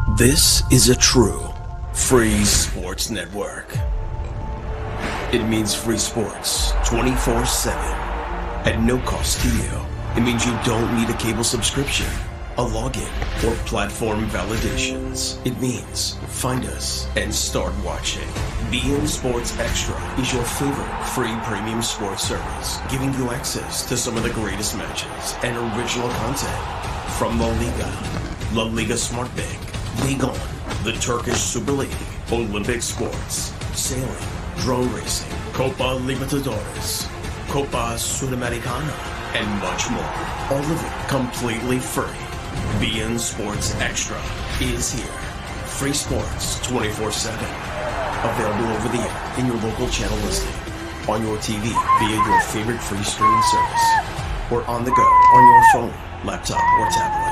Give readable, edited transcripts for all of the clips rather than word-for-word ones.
This is a true free sports network. It means free sports 24/7 at no cost to you. It means you don't need a cable subscription, a login, or platform validations. It means find us and start watching. beIN Sports Extra is your favorite free premium sports service, giving you access to some of the greatest matches and original content from La Liga Smart Bank, Liga, the Turkish Super League, Olympic sports, sailing, drone racing, Copa Libertadores, Copa Sudamericana, and much more. All of it completely free. beIN Sports Extra is here. Free sports 24/7. Available over the air in your local channel listing, on your TV via your favorite free streaming service, or on the go on your phone, laptop, or tablet.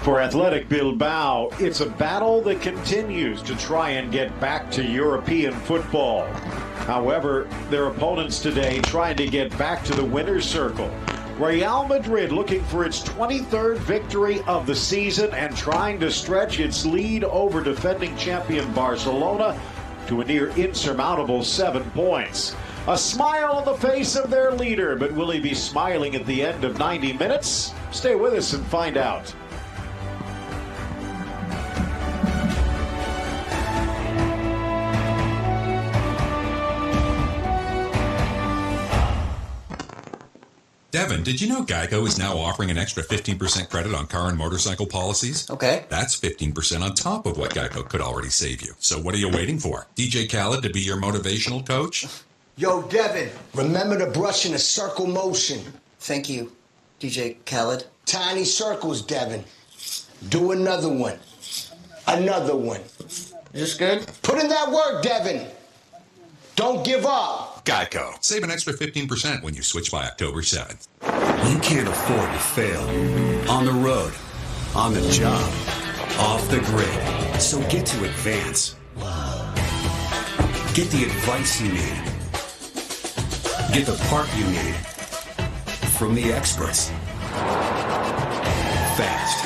For Athletic Bilbao, it's a battle that continues to try and get back to European football. However, their opponents today trying to get back to the winner's circle. Real Madrid looking for its 23rd victory of the season and trying to stretch its lead over defending champion Barcelona to a near insurmountable 7 points. A smile on the face of their leader, but will he be smiling at the end of 90 minutes? Stay with us and find out. Devin, did you know Geico is now offering an extra 15% credit on car and motorcycle policies? Okay. That's 15% on top of what Geico could already save you. So what are you waiting for? DJ Khaled to be your motivational coach? Yo, Devin, remember to brush in a circle motion. Thank you, DJ Khaled. Tiny circles, Devin. Do another one. Another one. Is this good? Put in that work, Devin. Don't give up. Geico. Save an extra 15% when you switch by October 7th. You can't afford to fail. On the road, on the job, off the grid. So get to Advance. Get the advice you need. Get the part you need. From the experts. Fast.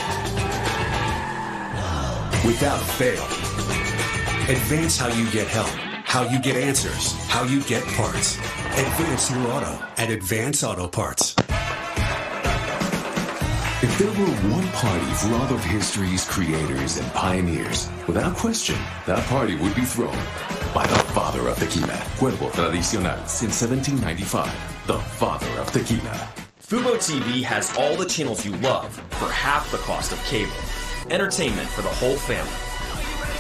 Without fail. Advance how you get help. How you get answers, how you get parts. Advance your auto at Advance Auto Parts. If there were one party for all of history's creators and pioneers, without question, that party would be thrown by the father of tequila. Cuervo Tradicional since 1795. The father of tequila. Fubo TV has all the channels you love for half the cost of cable. Entertainment for the whole family.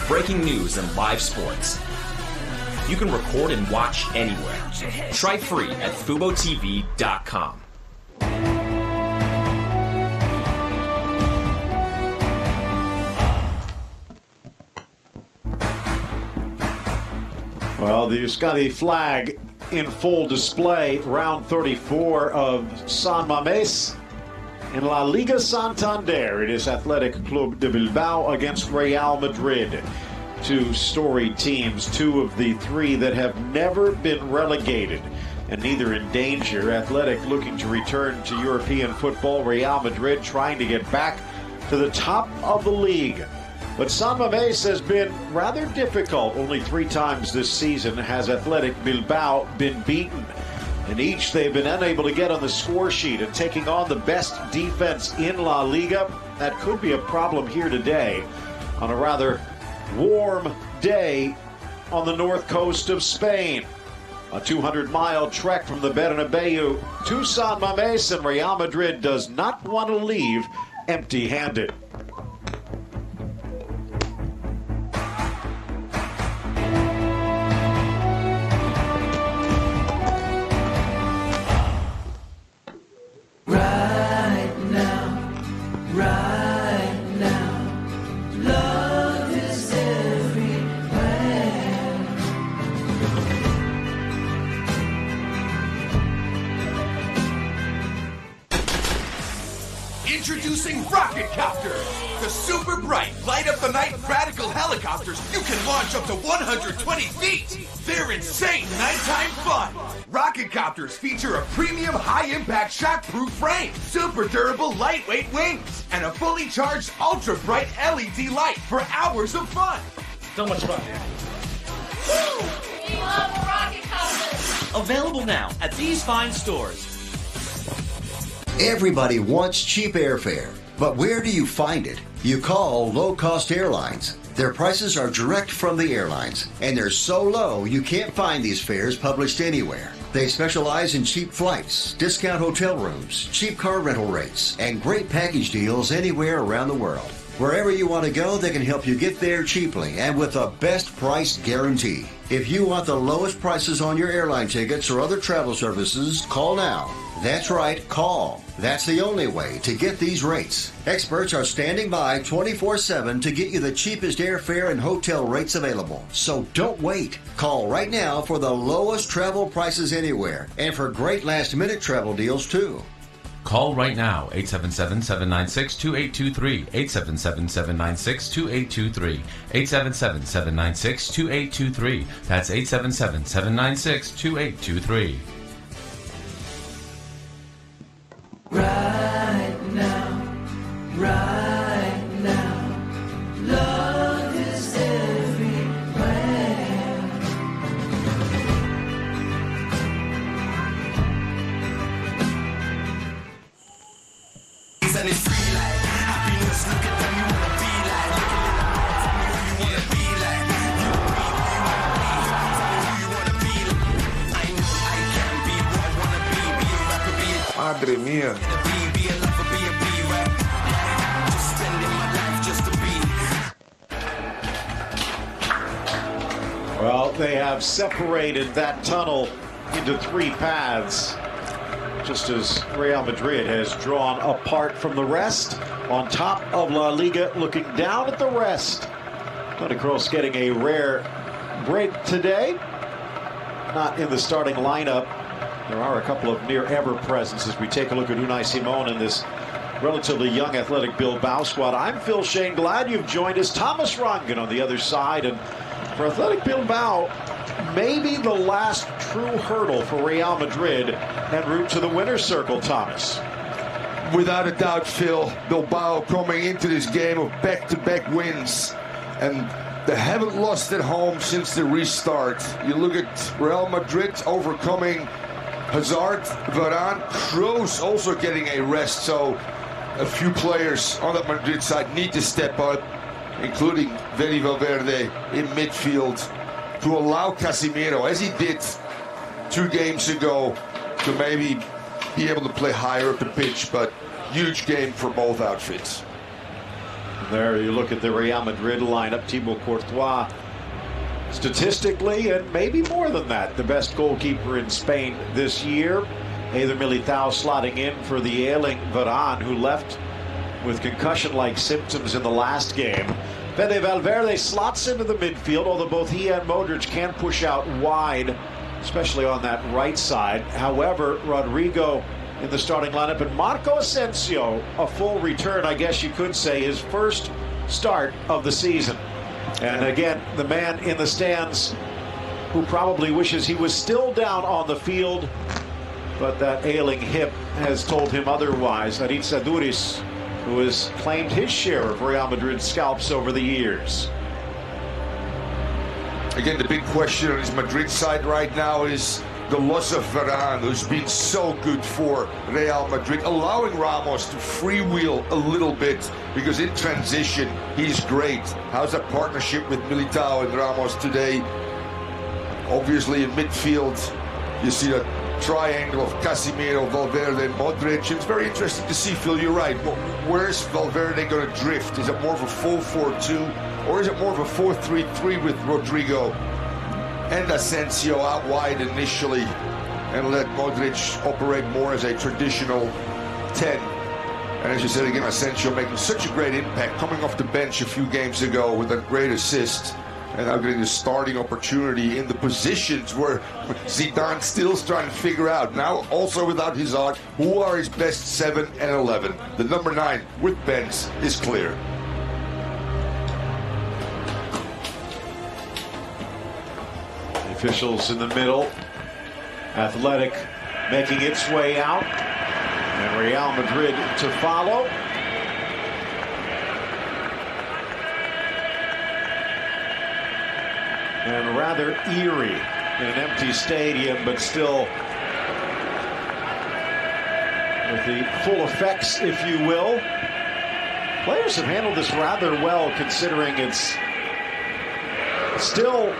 Breaking news and live sports. You can record and watch anywhere. Try free at FuboTV.com. Well, the Euskadi flag in full display, round 34 of San Mamés. In La Liga Santander, it is Athletic Club de Bilbao against Real Madrid. Two storied teams, two of the three that have never been relegated, and neither in danger. Athletic looking to return to European football. Real Madrid trying to get back to the top of the league. But San Mamés has been rather difficult. Only 3 times this season has Athletic Bilbao been beaten. And each they've been unable to get on the score sheet, and taking on the best defense in La Liga. That could be a problem here today on a rather warm day on the north coast of Spain. A 200-mile trek from the Bernabeu to San Mamés, and Real Madrid does not want to leave empty-handed. Love is everywhere. Introducing Rocket Copter, the super bright, light up the night radical helicopters you can launch up to 120 feet. They're insane nighttime fun. Rocket Copters feature a premium high-impact shock-proof frame, super durable lightweight wings, and a fully charged ultra-bright LED light for hours of fun. So much fun. Woo! We love Rocket Copters. Available now at these fine stores. Everybody wants cheap airfare, but where do you find it? You call low-cost airlines. Their prices are direct from the airlines, and they're so low you can't find these fares published anywhere. They specialize in cheap flights, discount hotel rooms, cheap car rental rates, and great package deals anywhere around the world. Wherever you want to go, they can help you get there cheaply and with a best price guarantee. If you want the lowest prices on your airline tickets or other travel services, call now. That's right, call. That's the only way to get these rates. Experts are standing by 24/7 to get you the cheapest airfare and hotel rates available. So don't wait. Call right now for the lowest travel prices anywhere and for great last-minute travel deals too. Call right now, 877-796-2823, 877-796-2823, 877-796-2823. That's 877-796-2823. Right now, right now, love is everywhere. And it's free like happiness. Look at them, you wanna be like. Look at them, you wanna be like. You wanna be like. I know I can be what I wanna be. Be a rapper, be a Madre mía. Be a lover, be a rap. Just spending my life just to be. Well, they have separated that tunnel into three paths, just as Real Madrid has drawn apart from the rest. On top of La Liga, looking down at the rest. Toni Kroos getting a rare break today. Not in the starting lineup. There are a couple of near-ever presents as we take a look at Unai Simon and this relatively young Athletic Bilbao squad. I'm Phil Shane. Glad you've joined us. Thomas Rangen on the other side. And for Athletic Bilbao, maybe the last true hurdle for Real Madrid en route to the winner's circle, Thomas. Without a doubt, Phil, Bilbao coming into this game of back-to-back wins, and they haven't lost at home since the restart. You look at Real Madrid overcoming Hazard, Varane, Kroos also getting a rest, so a few players on the Madrid side need to step up, including Veni Valverde in midfield, to allow Casemiro, as he did 2 games ago, to maybe be able to play higher up the pitch, but huge game for both outfits. There you look at the Real Madrid lineup. Thibaut Courtois, statistically, and maybe more than that, the best goalkeeper in Spain this year. Eder Militao slotting in for the ailing Varane, who left with concussion-like symptoms in the last game. Fede Valverde slots into the midfield, although both he and Modric can push out wide, especially on that right side. However, Rodrigo in the starting lineup, and Marco Asensio, a full return, I guess you could say, his first start of the season. And again, the man in the stands who probably wishes he was still down on the field, but that ailing hip has told him otherwise. Aritz Aduriz, who has claimed his share of Real Madrid scalps over the years. Again, the big question on his Madrid side right now is the loss of Varane, who's been so good for Real Madrid, allowing Ramos to freewheel a little bit, because in transition, he's great. How's that partnership with Militao and Ramos today? Obviously, in midfield, you see that triangle of Casemiro, Valverde, and Modric. It's very interesting to see, Phil, you're right. Where's Valverde going to drift? Is it more of a 4-4-2, or is it more of a 4-3-3 with Rodrigo and Asensio out wide initially, and let Modric operate more as a traditional 10? And as you said again, Asensio making such a great impact, coming off the bench a few games ago with a great assist, and now getting the starting opportunity in the positions where Zidane still's trying to figure out. Now also without Hazard, who are his best 7 and 11. The number 9 with Benz is clear. The officials in the middle. Athletic making its way out. And Real Madrid to follow. And rather eerie in an empty stadium, but still with the full effects, if you will. Players have handled this rather well, considering it's still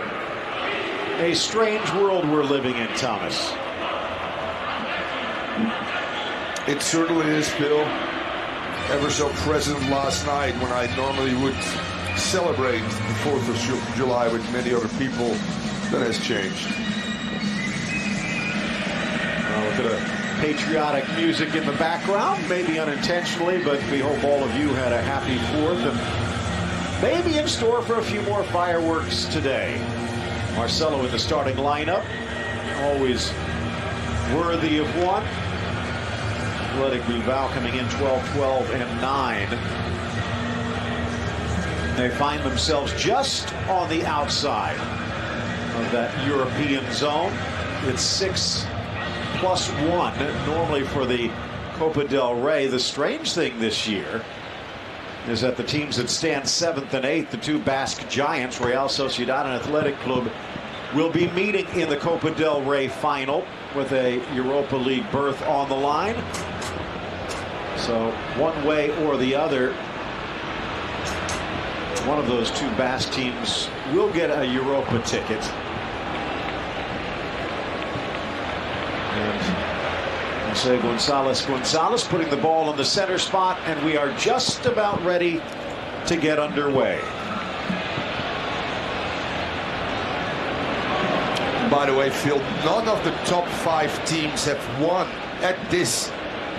a strange world we're living in, Thomas. It certainly is, Bill. Ever so present last night when I normally would celebrate the 4th of July with many other people. That has changed. Look at a patriotic music in the background, maybe unintentionally, but we hope all of you had a happy 4th and maybe in store for a few more fireworks today. Marcelo in the starting lineup, always worthy of one. Athletic Bilbao coming in 12-12 and 9. They find themselves just on the outside of that European zone. It's 6+1 normally for the Copa del Rey. The strange thing this year is that the teams that stand 7th and 8th, the two Basque giants, Real Sociedad and Athletic Club, will be meeting in the Copa del Rey final with a Europa League berth on the line. So one way or the other, one of those two Basque teams will get a Europa ticket. And Jose Gonzalez putting the ball in the center spot, and we are just about ready to get underway. By the way, Phil, none of the top 5 teams have won at this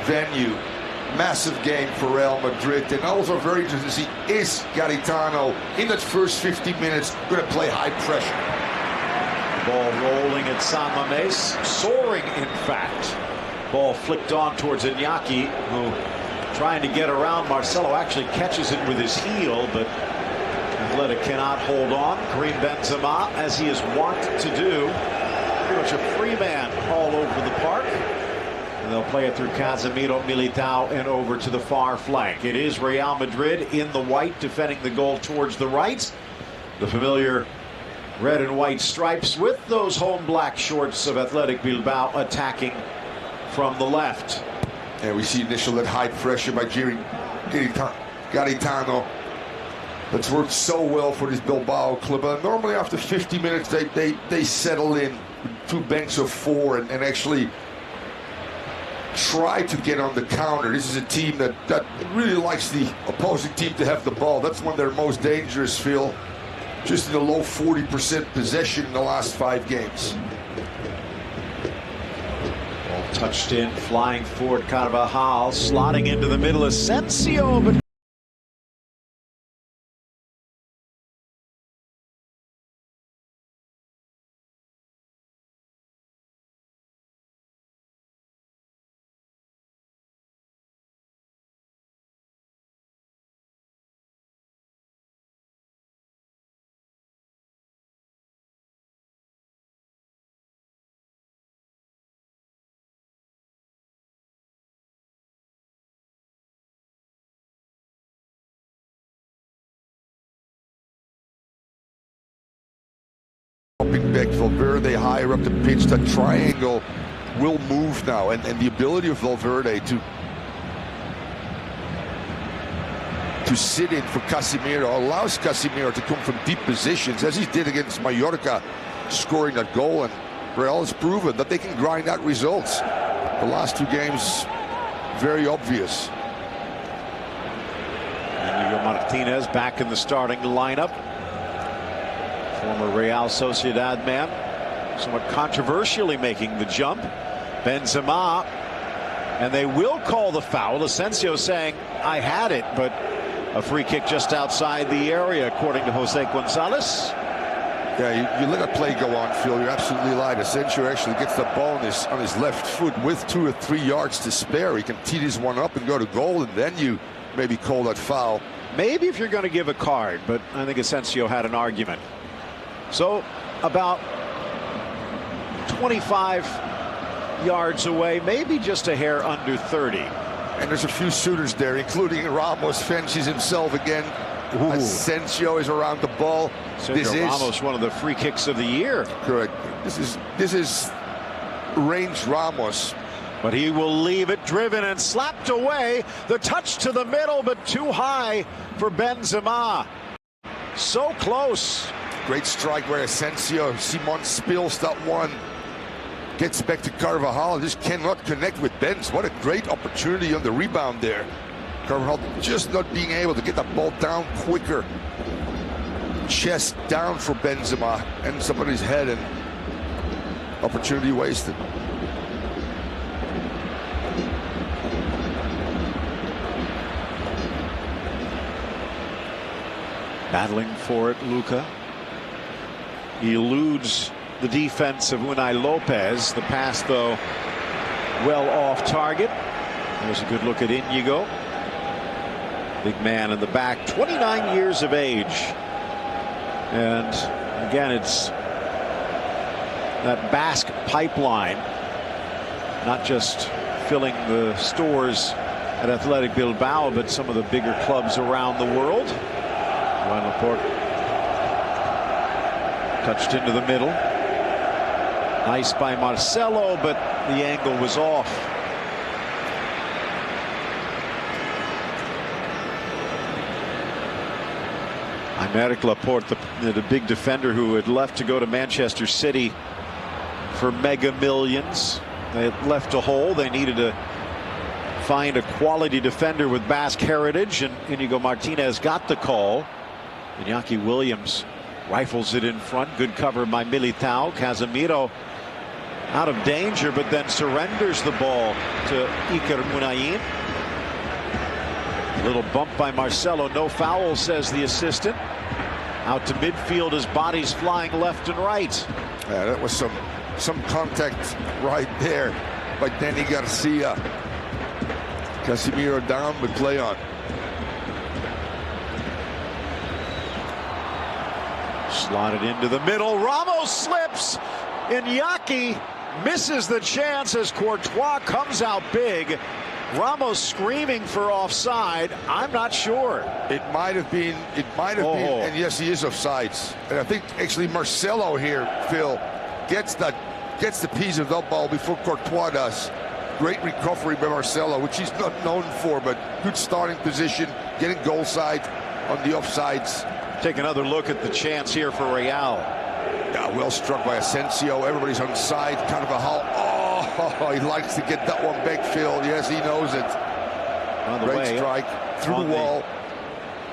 venue. Massive game for Real Madrid, and also very interesting to see, is Garitano in that first 50 minutes going to play high pressure? Ball rolling at San Mamés, soaring in fact. Ball flicked on towards Iñaki, who trying to get around Marcelo, actually catches it with his heel, but Athletic cannot hold on. Karim Benzema, as he is wont to do, pretty much a free man all over the park. And they'll play it through Casemiro, Militao, and over to the far flank. It is Real Madrid in the white, defending the goal towards the right. The familiar red and white stripes with those home black shorts of Athletic Bilbao attacking from the left. And we see initial that high pressure by Garitano. That's worked so well for this Bilbao club. Normally after 50 minutes they settle in with 2 banks of 4 and actually try to get on the counter. This is a team that really likes the opposing team to have the ball. That's when they're most dangerous, Phil. Just in the low 40% possession in the last 5 games. Ball touched in, flying forward, Carvajal, slotting into the middle, Asensio, but back Valverde higher up the pitch. That triangle will move now, and the ability of Valverde to sit in for Casemiro allows Casemiro to come from deep positions, as he did against Mallorca, scoring that goal. And Real has proven that they can grind out results. The last 2 games, very obvious. Inigo Martinez back in the starting lineup. Former Real Sociedad man, somewhat controversially making the jump. Benzema And they will call the foul. Asensio saying, I had it, but a free kick just outside the area, according to Jose Gonzalez. Yeah, you let a play go on, Phil. You're absolutely right. Asensio actually gets the ball on his left foot with 2 or 3 yards to spare. He can tee this one up and go to goal, and then you maybe call that foul. Maybe if you're going to give a card, but I think Asensio had an argument. So about 25 yards away, maybe just a hair under 30. And there's a few suitors there, including Ramos. Fences himself again. Ooh. Asensio is around the ball. Sergio Ramos, one of the free kicks of the year. Correct. This is range Ramos. But he will leave it driven and slapped away. The touch to the middle, but too high for Benzema. So close. Great strike by Asensio. Simon spills that one. Gets back to Carvajal. Just cannot connect with Benz. What a great opportunity on the rebound there. Carvajal just not being able to get that ball down quicker. Chest down for Benzema. Ends up on his head, and opportunity wasted. Battling for it, Luka. He eludes the defense of Unai Lopez. The pass, though, well off target. There's a good look at Inigo. Big man in the back, 29 years of age. And again, it's that Basque pipeline, not just filling the stores at Athletic Bilbao, but some of the bigger clubs around the world. Juan Laporte touched into the middle. Nice by Marcelo, but the angle was off. Aymeric Laporte, the big defender who had left to go to Manchester City for mega millions. They had left a hole. They needed to find a quality defender with Basque heritage, and Inigo Martinez got the call. Iñaki Williams rifles it in front. Good cover by Militao. Casemiro out of danger, but then surrenders the ball to Iker Muniain. Little bump by Marcelo. No foul, says the assistant. Out to midfield as bodies flying left and right. Yeah, that was some contact right there by Danny Garcia. Casemiro down, but play on. Slotted into the middle. Ramos slips. Iñaki misses the chance as Courtois comes out big. Ramos screaming for offside. I'm not sure. It might have been, and yes, he is offsides. And I think actually Marcelo here, Phil, gets the piece of that ball before Courtois does. Great recovery by Marcelo, which he's not known for, but good starting position, getting goal side on the offsides. Take another look at the chance here for Real. Yeah, well struck by Asensio. Everybody's on side. Carvajal. Oh, he likes to get that one back, Phil. Yes, he knows it. On the Great way, strike through the wall.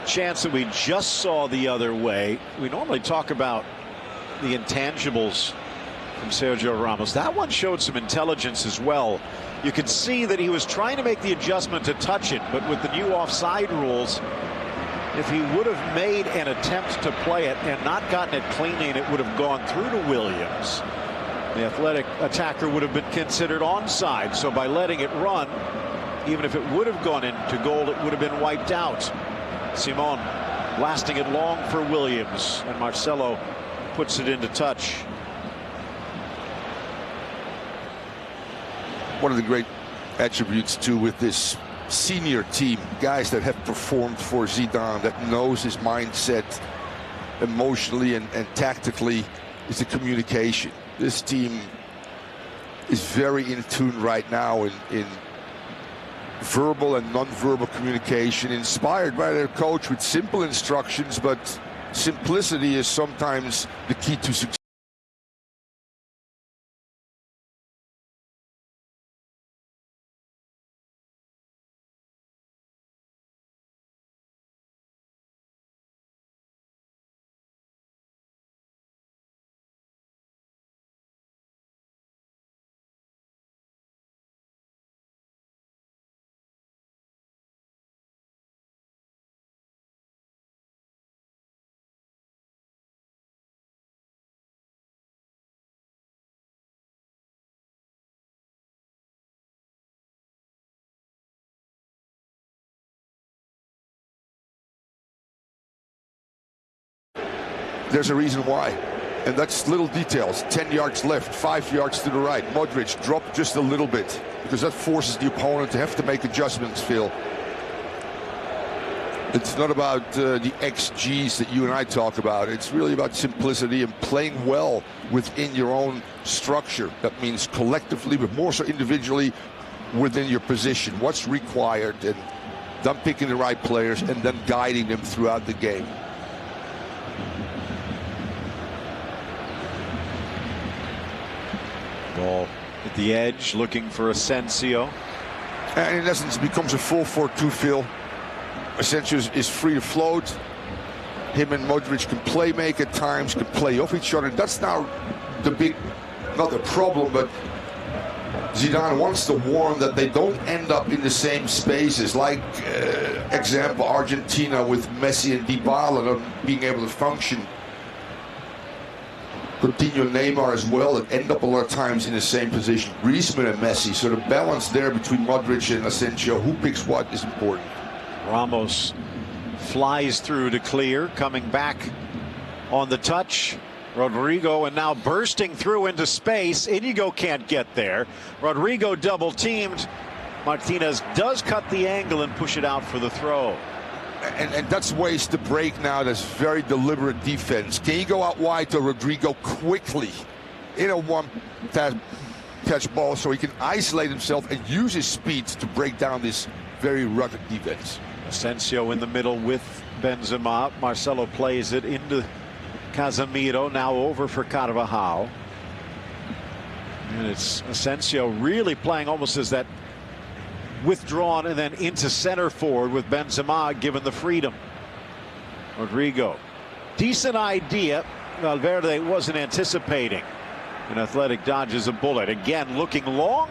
Chance that we just saw the other way. We normally talk about the intangibles from Sergio Ramos. That one showed some intelligence as well. You could see that he was trying to make the adjustment to touch it, but with the new offside rules, if he would have made an attempt to play it and not gotten it cleanly, and it would have gone through to Williams, the Athletic attacker would have been considered onside. So by letting it run, even if it would have gone into goal, it would have been wiped out. Simon blasting it long for Williams, and Marcelo puts it into touch. One of the great attributes too with this senior team, guys that have performed for Zidane, that knows his mindset emotionally and tactically, is the communication. This team is very in tune right now in verbal and non-verbal communication, inspired by their coach with simple instructions, but simplicity is sometimes the key to success. there's a reason why. And that's little details. 10 yards left, 5 yards to the right. Modric dropped just a little bit because that forces the opponent to have to make adjustments, Phil. It's not about the XGs that you and I talk about. It's really about simplicity and playing well within your own structure. That means collectively, but more so individually within your position. What's required, and then picking the right players and then guiding them throughout the game. Ball at the edge, looking for Asensio. And in essence, it becomes a 4-4-2 Phil. Asensio is free to float. Him and Modric can play make at times, can play off each other. That's now the big, not the problem, but Zidane wants to warn that they don't end up in the same spaces. Like, example, Argentina with Messi and Dybala not being able to function. Coutinho and Neymar as well, that end up a lot of times in the same position. Griezmann and Messi, so the balance there between Modric and Asensio, who picks what is important. Ramos flies through to clear, coming back on the touch. Rodrigo, and now bursting through into space. Inigo can't get there. Rodrigo double teamed. Martinez does cut the angle and push it out for the throw. And that's ways to break now. That's very deliberate defense. Can you go out wide to Rodrigo quickly in a one-touch ball so he can isolate himself and use his speed to break down this very rugged defense? Asensio in the middle with Benzema. Marcelo plays it into Casemiro, now over for Carvajal. And it's Asensio really playing almost as that withdrawn and then into center forward with Benzema given the freedom. Rodrigo, decent idea. Valverde wasn't anticipating. And Athletic dodges a bullet. Again, looking long.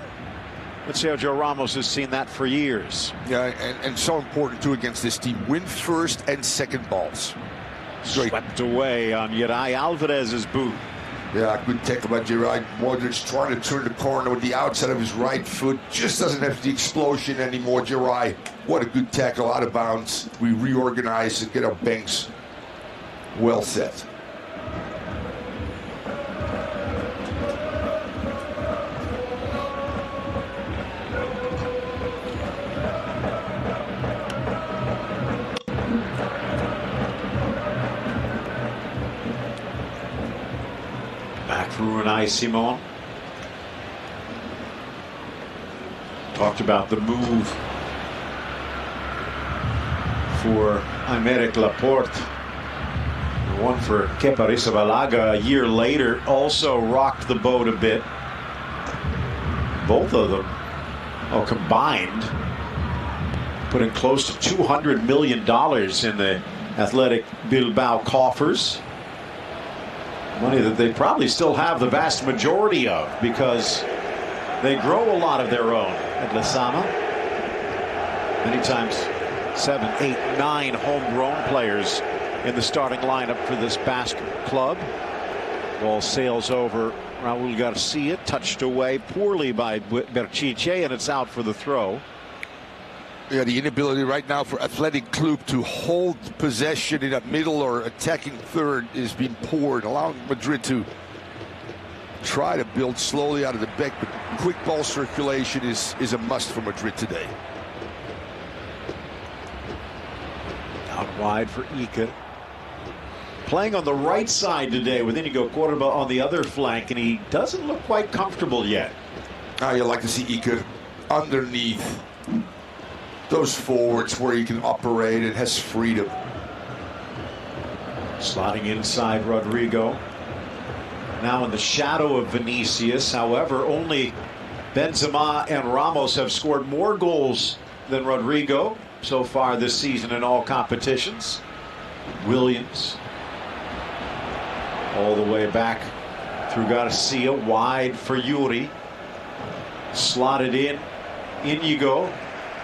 But Sergio Ramos has seen that for years. Yeah, and so important too against this team. Win first and second balls. Great. Swept away on Uri Alvarez's boot. Yeah, good tackle by Uri. Modric trying to turn the corner with the outside of his right foot. Just doesn't have the explosion anymore, Uri. What a good tackle out of bounds. We reorganize and get our banks well set. Back from Unai Simon. Talked about the move for Aymeric Laporte. The one for Kepa Arrizabalaga a year later also rocked the boat a bit. Both of them, combined, putting close to $200 million in the Athletic Bilbao coffers. Money that they probably still have the vast majority of because they grow a lot of their own at Lezama. Many times 7, 8, 9 homegrown players in the starting lineup for this Basque club. Ball sails over Raul Garcia, touched away poorly by Berchiche, and it's out for the throw. Yeah, the inability right now for Athletic Club to hold possession in that middle or attacking third is being poor, and allowing Madrid to try to build slowly out of the back, but quick ball circulation is a must for Madrid today. Out wide for Iker. Playing on the right side today with Inigo Cordoba on the other flank, and he doesn't look quite comfortable yet. You like to see Iker underneath those forwards where he can operate and has freedom. Slotting inside Rodrigo. Now in the shadow of Vinicius. However, only Benzema and Ramos have scored more goals than Rodrigo so far this season in all competitions. Williams all the way back through Garcia, wide for Yuri. Slotted in. Inigo.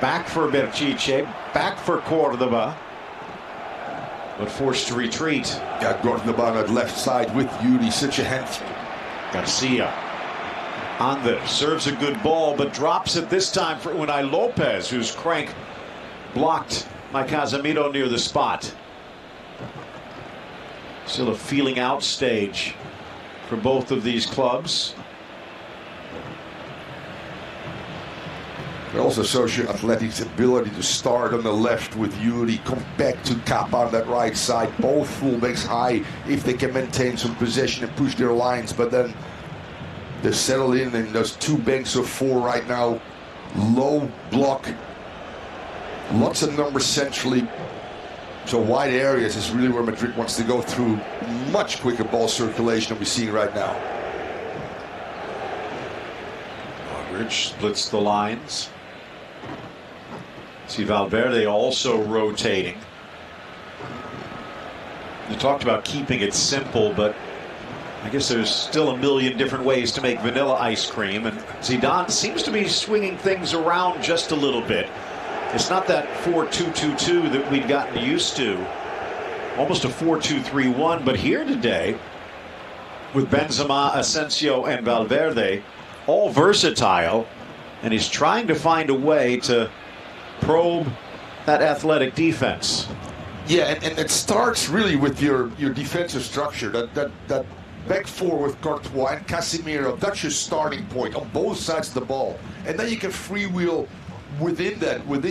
Back for Berchiche, back for Cordoba, but forced to retreat. Yeah, Cordoba on that left side with Yuri, such a hand. Garcia on there, serves a good ball, but drops it this time for Unai Lopez, whose crank blocked by Casemiro near the spot. Still a feeling out stage for both of these clubs. It also shows you Athletic's ability to start on the left with Yuri, come back to Kappa on that right side. Both fullbacks high if they can maintain some possession and push their lines, but then they settle in those two banks of four right now. Low block, lots of numbers centrally. So wide areas is really where Madrid wants to go through. Much quicker ball circulation than we're seeing right now. Modric splits the lines. See Valverde also rotating. You talked about keeping it simple, but I guess there's still a million different ways to make vanilla ice cream, and Zidane seems to be swinging things around just a little bit. It's not that 4-2-2-2 that we've gotten used to. Almost a 4-2-3-1, but here today, with Benzema, Asensio, and Valverde, all versatile, and he's trying to find a way to probe that Athletic defense. Yeah, and it starts really with your defensive structure. That back four with Courtois and Casemiro, that's your starting point on both sides of the ball. And then you can freewheel within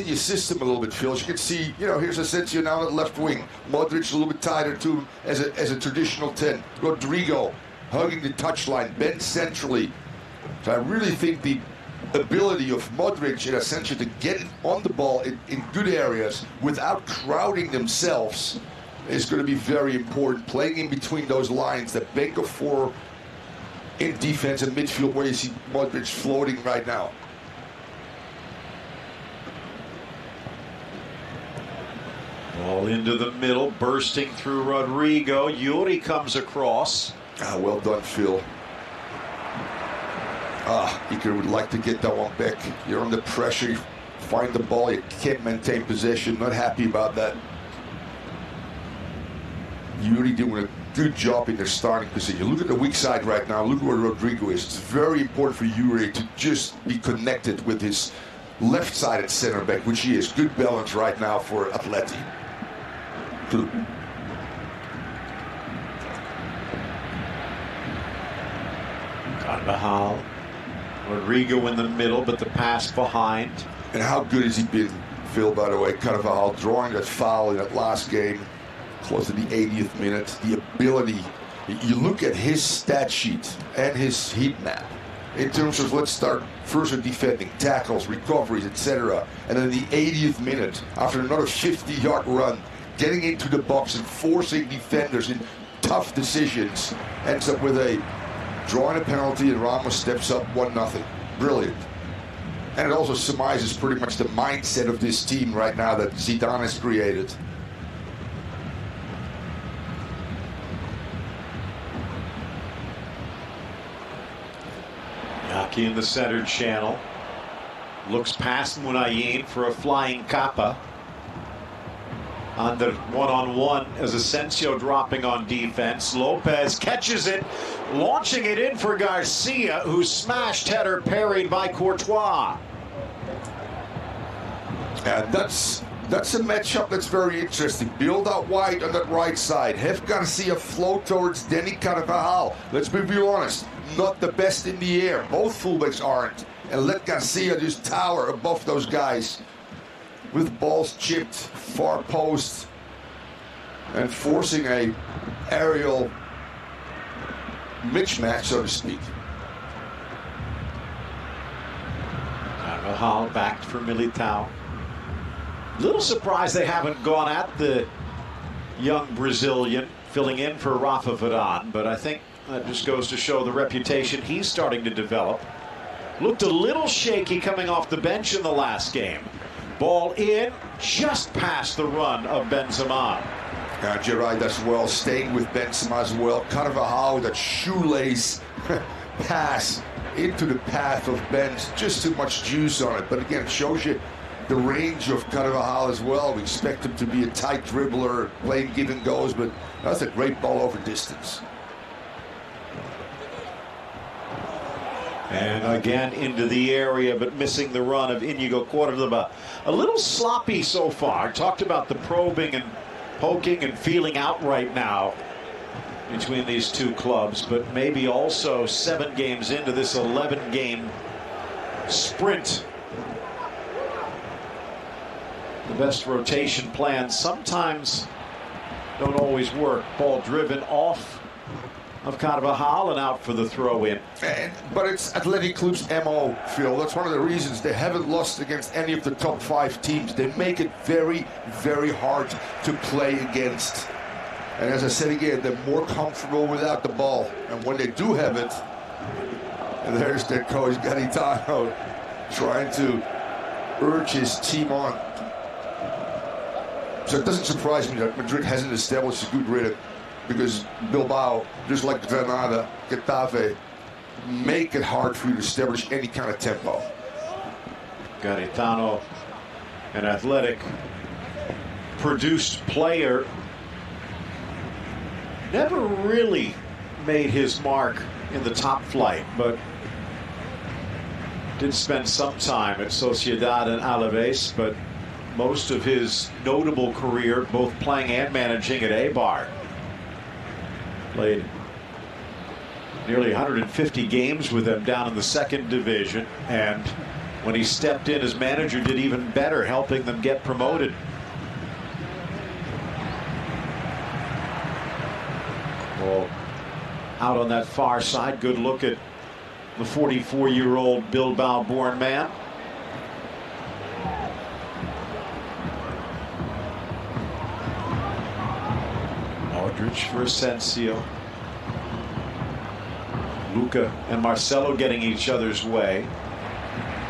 your system a little bit, Phil. As you can see, here's Asensio now at left wing. Modric a little bit tighter to him as a traditional 10. Rodrigo hugging the touchline, bent centrally. So I really think the ability of Modric and Asensio to get it on the ball in good areas without crowding themselves is going to be very important. Playing in between those lines, the bank of four in defense and midfield where you see Modric floating right now. Ball into the middle, bursting through Rodrigo. Yuri comes across. Well done, Phil. Iker would like to get that one back. You're under pressure, you find the ball, you can't maintain possession. Not happy about that. Yuri doing a good job in their starting position. Look at the weak side right now. Look where Rodrigo is. It's very important for Yuri to just be connected with his left-sided center back, which he is. Good balance right now for Atleti. Carvajal. Rodrigo in the middle, but the pass behind. And how good has he been, Phil, by the way? Carvajal drawing that foul in that last game, close to the 80th minute. The ability, you look at his stat sheet and his heat map in terms of, let's start first with defending, tackles, recoveries, etc. And then the 80th minute, after another 50-yard run, getting into the box and forcing defenders in tough decisions, ends up with a drawing a penalty, and Ramos steps up 1-0. Brilliant. And it also surmises pretty much the mindset of this team right now that Zidane has created. Yaki in the center channel. Looks past Munayin for a flying Kappa. Under one-on-one as Asensio dropping on defense. Lopez catches it, launching it in for Garcia, who smashed header parried by Courtois. And that's a matchup that's very interesting. Build out wide on that right side. Have Garcia float towards Dani Carvajal. Let's be real honest, not the best in the air. Both fullbacks aren't. And let Garcia just tower above those guys with balls chipped far post and forcing a aerial mismatch, so to speak. Carvajal back for Militao. Little surprised they haven't gone at the young Brazilian filling in for Rafa Varane, but I think that just goes to show the reputation he's starting to develop. Looked a little shaky coming off the bench in the last game. Ball in, just past the run of Benzema. Gerard as well, staying with Benzema as well. Carvajal, that shoelace pass into the path of Benz. Just too much juice on it. But again, it shows you the range of Carvajal as well. We expect him to be a tight dribbler, playing give and goes, but that's a great ball over distance. And again into the area, but missing the run of Inigo Cordoba. A little sloppy so far. Talked about the probing and poking and feeling out right now between these two clubs, but maybe also 7 games into this 11-game sprint. The best rotation plans sometimes don't always work. Ball driven off of Carvajal and out for the throw-in. But it's Athletic Club's MO, Phil. That's one of the reasons they haven't lost against any of the top 5 teams. They make it very, very hard to play against. And as I said again, they're more comfortable without the ball. And when they do have it, and there's their coach, Garitano, trying to urge his team on. So it doesn't surprise me that Madrid hasn't established a good rhythm, because Bilbao, just like Granada, Getafe, make it hard for you to establish any kind of tempo. Garitano, an Athletic produced player, never really made his mark in the top flight, but did spend some time at Sociedad and Alaves, but most of his notable career both playing and managing at Eibar. Played nearly 150 games with them down in the 2nd division, and when he stepped in as manager did even better, helping them get promoted. Well, out on that far side, good look at the 44-year-old Bilbao-born man. Aldridge for Asensio. Luca and Marcelo getting each other's way.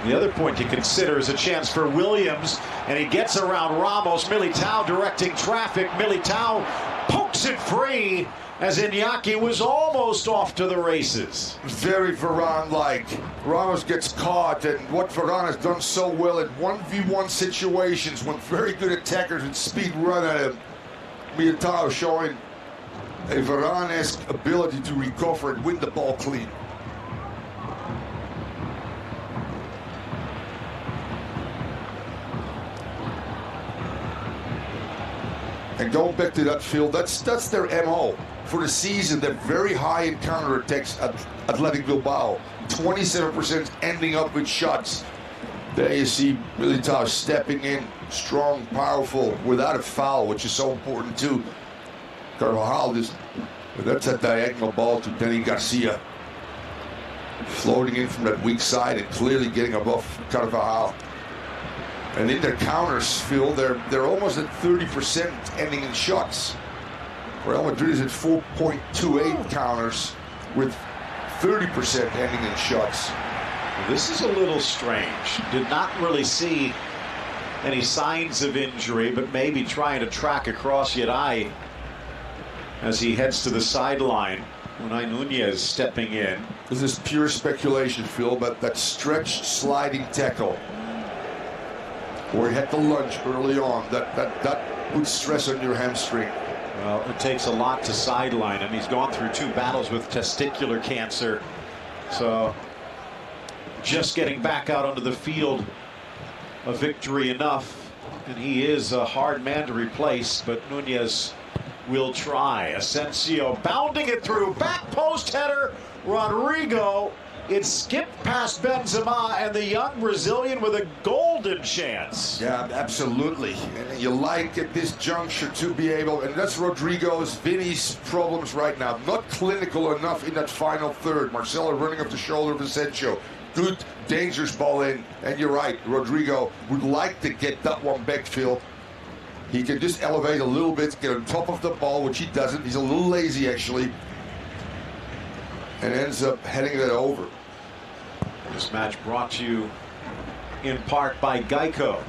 The other point to consider is a chance for Williams, and he gets around Ramos. Militao directing traffic. Militao pokes it free as Iñaki was almost off to the races. Very Varane-like. Ramos gets caught, and what Varane has done so well in 1v1 situations when very good attackers and speed run at him. Militao showing a Varane-esque ability to recover and win the ball clean. And going back to that field, that's their MO. For the season, they're very high in counterattacks at Athletic Bilbao. 27% ending up with shots. There you see Militao stepping in, strong, powerful, without a foul, which is so important too. Carvajal, that's a diagonal ball to Denny Garcia. Floating in from that weak side and clearly getting above Carvajal. And in their counters, Phil, they're almost at 30% ending in shots. Real Madrid is at 4.28 counters with 30% ending in shots. This is a little strange. Did not really see any signs of injury, but maybe trying to track across Yaday as he heads to the sideline. Unai Nunez stepping in. This is pure speculation, Phil, but that stretched sliding tackle where he had to lunge early on, that puts stress on your hamstring. Well, it takes a lot to sideline him. He's gone through 2 battles with testicular cancer. So just getting back out onto the field, a victory enough. And he is a hard man to replace, but Nunez will try. Asensio bounding it through, back post header. Rodrigo, it skipped past Benzema, and the young Brazilian with a golden chance. Yeah, absolutely. And you like at this juncture to be able, and that's Rodrigo's, Vinny's problems right now. Not clinical enough in that final third. Marcelo running up the shoulder of Asensio. Good, dangerous ball in. And you're right, Rodrigo would like to get that one back, Phil. He can just elevate a little bit, get on top of the ball, which he doesn't. He's a little lazy, actually. And ends up heading that over. This match brought to you in part by Geico.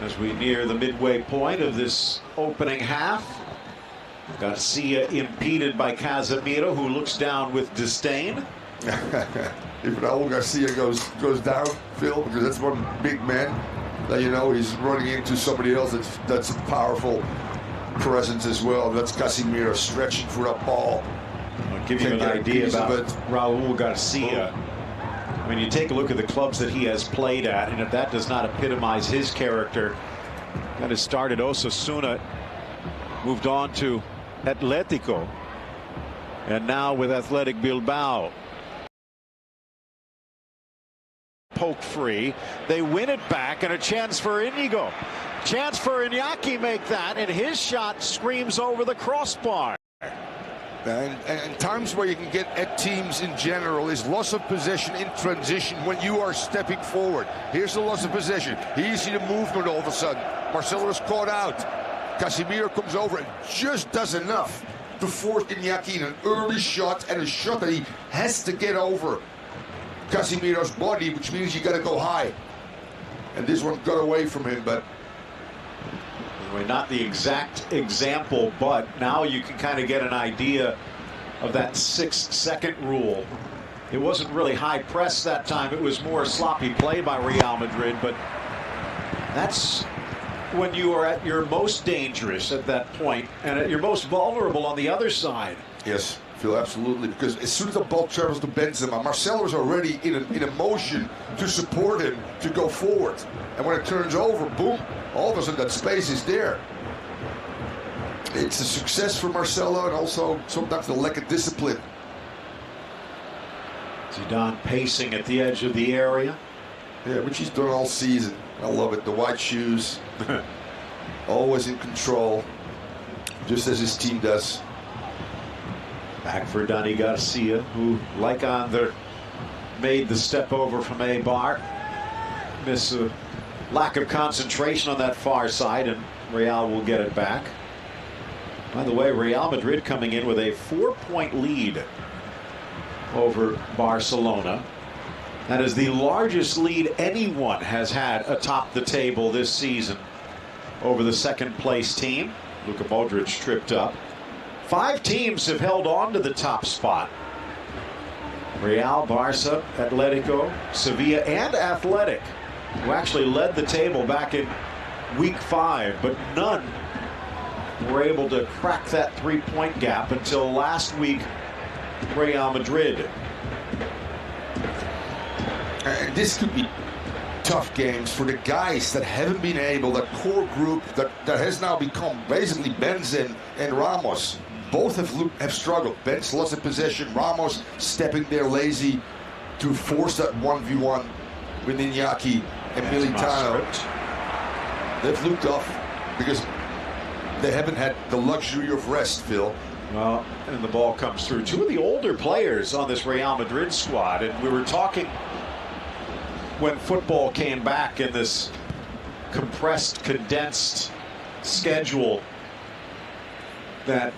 As we near the midway point of this opening half, Garcia impeded by Casemiro, who looks down with disdain. If Raul Garcia goes down, Phil, because that's one big man, that you know he's running into somebody else that's a powerful presence as well. That's Casemiro stretching for a ball. I'll give you an idea about Raul Garcia. I mean, you take a look at the clubs that he has played at, and if that does not epitomize his character, that has started Osasuna, moved on to Atletico, And now with Athletic Bilbao. Poke free. They win it back, and a chance for Inigo. Chance for Iñaki make that, and his shot screams over the crossbar. And times where you can get at teams in general is loss of possession in transition when you are stepping forward. Here's the loss of possession. Here you see the movement all of a sudden. Marcelo is caught out. Casemiro comes over and just does enough to force Iñaki in an early shot, and a shot that he has to get over Casemiro's body, which means you got to go high. And this one got away from him, but anyway, not the exact example, but now you can kind of get an idea of that 6-second rule. It wasn't really high press that time. It was more sloppy play by Real Madrid, but that's when you are at your most dangerous at that point and at your most vulnerable on the other side. yes, Phil, absolutely. Because as soon as the ball travels to Benzema, Marcelo is already in a motion to support him to go forward. And when it turns over, boom, all of a sudden that space is there. It's a success for Marcelo, and also sometimes the lack of discipline. Zidane pacing at the edge of the area. Yeah, which he's done all season. I love it. The white shoes, always in control, just as his team does. Back for Dani Garcia, who, like Ander, made the step over from Eibar. Miss a lack of concentration on that far side, and Real will get it back. By the way, Real Madrid coming in with a 4-point lead over Barcelona. That is the largest lead anyone has had atop the table this season over the second-place team. Luka Modric tripped up. 5 teams have held on to the top spot. Real, Barca, Atletico, Sevilla, and Athletic, who actually led the table back in week 5, but none were able to crack that 3-point gap until last week. Real Madrid. And this could be tough games for the guys that haven't been able, that core group that has now become basically Benzema and Ramos. Both have struggled. Ben's lost a possession. Ramos stepping there lazy to force that 1v1 with Iñaki and Militano. They've looked off because they haven't had the luxury of rest, Phil. Well, and the ball comes through. 2 of the older players on this Real Madrid squad, and we were talking when football came back in this compressed, condensed schedule that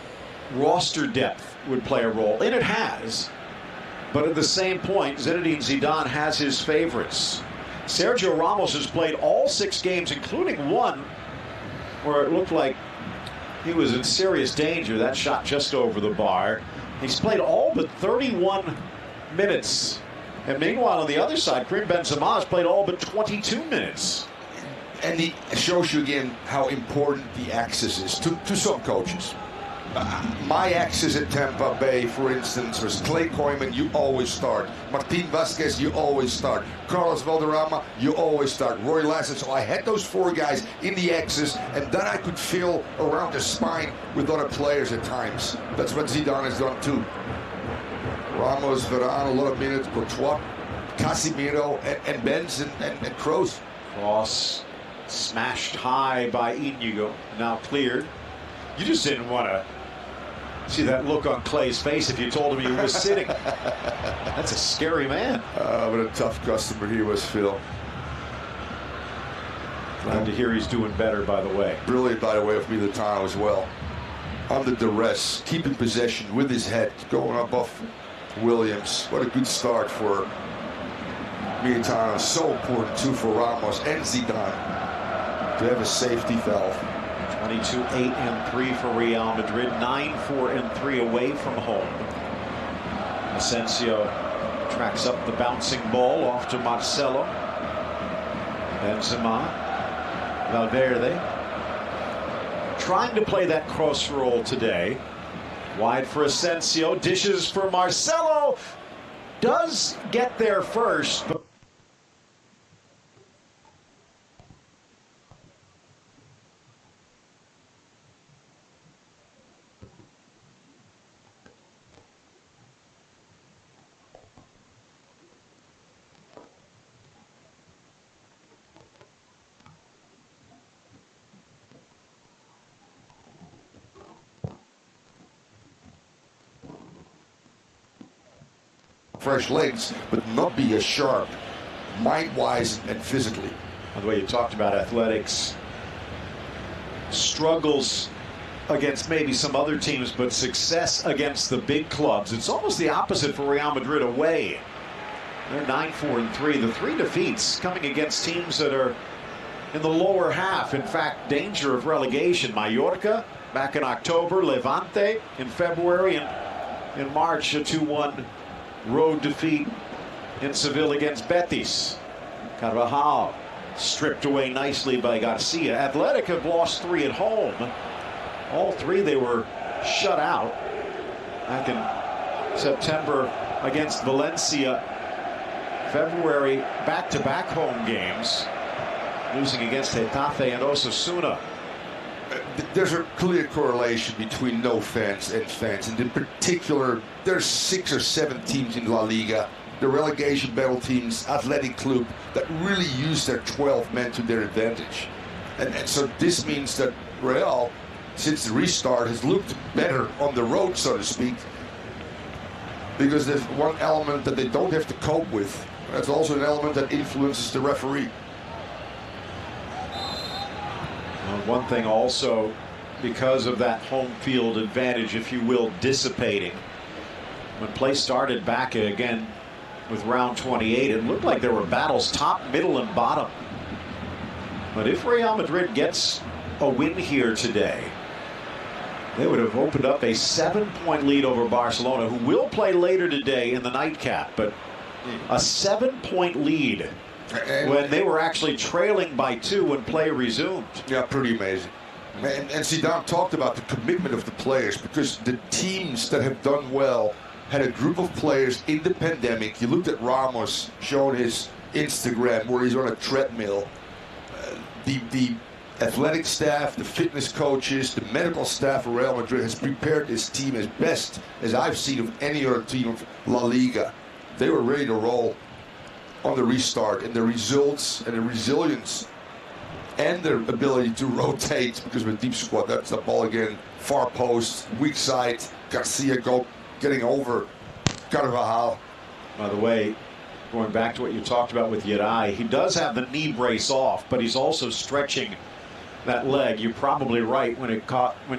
roster depth would play a role, and it has. But at the same point, Zinedine Zidane has his favorites. Sergio Ramos has played all 6 games, including one where it looked like he was in serious danger. That shot just over the bar. He's played all but 31 minutes. And meanwhile, on the other side, Karim Benzema has played all but 22 minutes. And it shows you again how important the access is to some coaches. My access at Tampa Bay, for instance, was Clay Koyman, you always start. Martin Vasquez, you always start. Carlos Valderrama, you always start. Roy Lassen. So I had those 4 guys in the axis, and then I could feel around the spine with other players at times. That's what Zidane has done too. Ramos, Varane, a lot of minutes, Courtois, Casemiro, and Benz and Kroos. Cross smashed high by Inigo, now cleared. You just didn't want to see that look on Clay's face if you told him he was sitting. That's a scary man. What a tough customer he was, Phil. Glad to hear he's doing better, by the way. Brilliant, by the way, of Militano as well. Under duress, keeping possession with his head, going above Williams. What a good start for Militano. So important, too, for Ramos and Zidane to have a safety valve. 22-8-3 for Real Madrid, 9-4-3 away from home. Asensio tracks up the bouncing ball off to Marcelo. Benzema, Valverde, trying to play that cross roll today. Wide for Asensio, dishes for Marcelo, does get there first, but fresh legs, but not be as sharp, mind-wise and physically. By the way, you talked about athletics struggles against maybe some other teams, but success against the big clubs. It's almost the opposite for Real Madrid away. They're 9-4-3. The 3 defeats coming against teams that are in the lower half. In fact, danger of relegation. Mallorca back in October, Levante in February, and in March a 2-1 road defeat in Seville against Betis. Carvajal stripped away nicely by Garcia. Athletic have lost 3 at home. All 3 they were shut out back in September against Valencia. February back-to-back home games, losing against Getafe and Osasuna. There's a clear correlation between no fans and fans, and in particular, there's 6 or 7 teams in La Liga, the relegation battle teams, Athletic Club, that really use their 12 men to their advantage. And so this means that Real, since the restart, has looked better on the road, so to speak, because there's one element that they don't have to cope with. That's also an element that influences the referee. One thing also, because of that home field advantage, if you will, dissipating, when play started back again with round 28, it looked like there were battles top, middle, and bottom. But if Real Madrid gets a win here today, they would have opened up a 7-point lead over Barcelona, who will play later today in the nightcap. But a 7-point lead when they were actually trailing by 2 when play resumed. Yeah, pretty amazing. And Zidane talked about the commitment of the players, because the teams that have done well had a group of players in the pandemic. You looked at Ramos showing his Instagram where he's on a treadmill. The athletic staff, the fitness coaches, the medical staff of Real Madrid has prepared this team as best as I've seen of any other team of La Liga. They were ready to roll on the restart, and the results and the resilience and their ability to rotate, because with deep squad, that's the ball again, far post, weak side, Garcia getting over Carvajal. By the way, going back to what you talked about with Yarai, he does have the knee brace off, but he's also stretching that leg. You're probably right when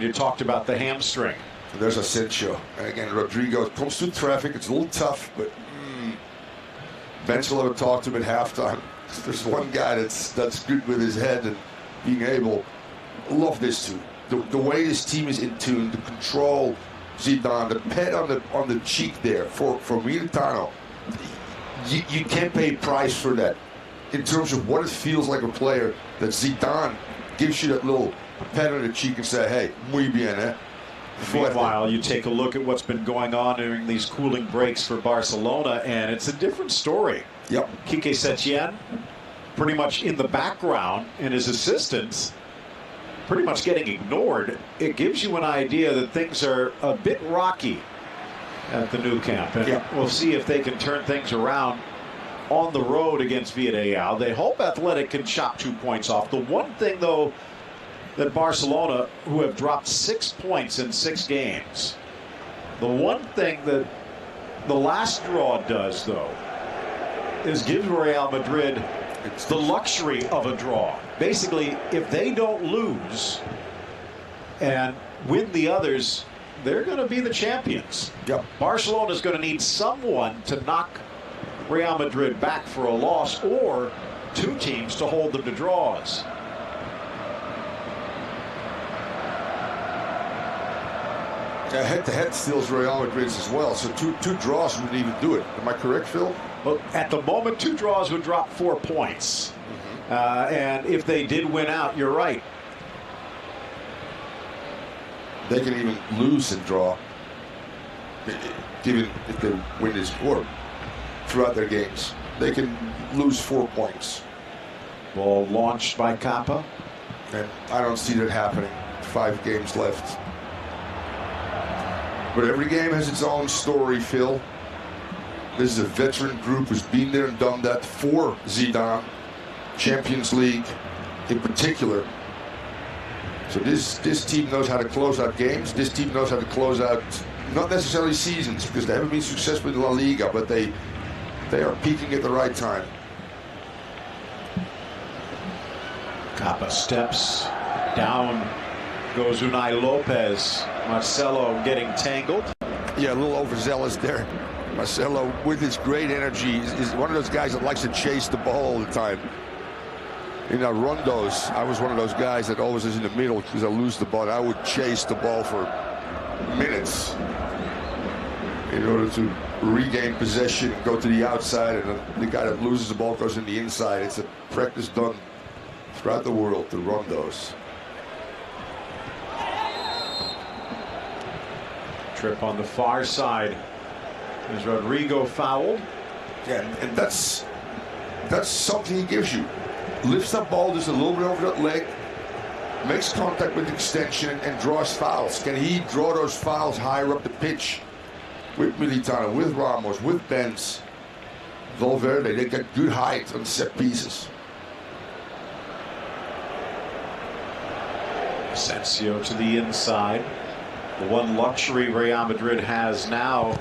you talked about the hamstring. There's Asensio. And again, Rodrigo comes through traffic. It's a little tough, but Bench will have talked to him at halftime. There's one guy that's good with his head and being able. I love this too. The way this team is in tune, the control, Zidane, the pet on the cheek there for Militano. You can't pay a price for that in terms of what it feels like a player that Zidane gives you that little pat on the cheek and say, hey, muy bien, eh? Meanwhile, you take a look at what's been going on during these cooling breaks for Barcelona, and it's a different story. Yep. Quique Setien, pretty much in the background, and his assistants pretty much getting ignored. It gives you an idea that things are a bit rocky at the new camp, and we'll see if they can turn things around on the road against Villarreal. They hope Athletic can chop 2 points off. The one thing, though, that Barcelona, who have dropped 6 points in 6 games, the one thing that the last draw does, though, is give Real Madrid the luxury of a draw. Basically, if they don't lose and win the others, they're going to be the champions. Yep. Barcelona's going to need someone to knock Real Madrid back for a loss, or 2 teams to hold them to draws. Head-to-head steals Real Madrid's as well, so two draws wouldn't even do it. Am I correct, Phil? Well, at the moment, 2 draws would drop 4 points. And if they did win out, you're right. They can even lose and draw, even if they win this score throughout their games. They can lose 4 points. Ball launched by Kappa. And I don't see that happening. 5 games left. But every game has its own story, Phil. This is a veteran group who's been there and done that for Zidane. Champions League in particular. So this team knows how to close out games. This team knows how to close out Not necessarily seasons, because they haven't been successful in La Liga, but they are peaking at the right time. Kappa steps down, goes Unai Lopez. Marcelo getting tangled. Yeah, a little overzealous there. Marcelo, with his great energy, is one of those guys that likes to chase the ball all the time. In our rondos, I was one of those guys that always is in the middle because I lose the ball. I would chase the ball for minutes in order to regain possession and go to the outside, and the guy that loses the ball goes in the inside. It's a practice done throughout the world, the rondos. Trip on the far side. Is Rodrigo fouled? Yeah, and that's something he gives you. Lifts that ball just a little bit over that leg, makes contact with extension, and draws fouls. Can he draw those fouls higher up the pitch with Militano, with Ramos, with Benz, Valverde? They get good height on set pieces. Asensio to the inside. The one luxury Real Madrid has now,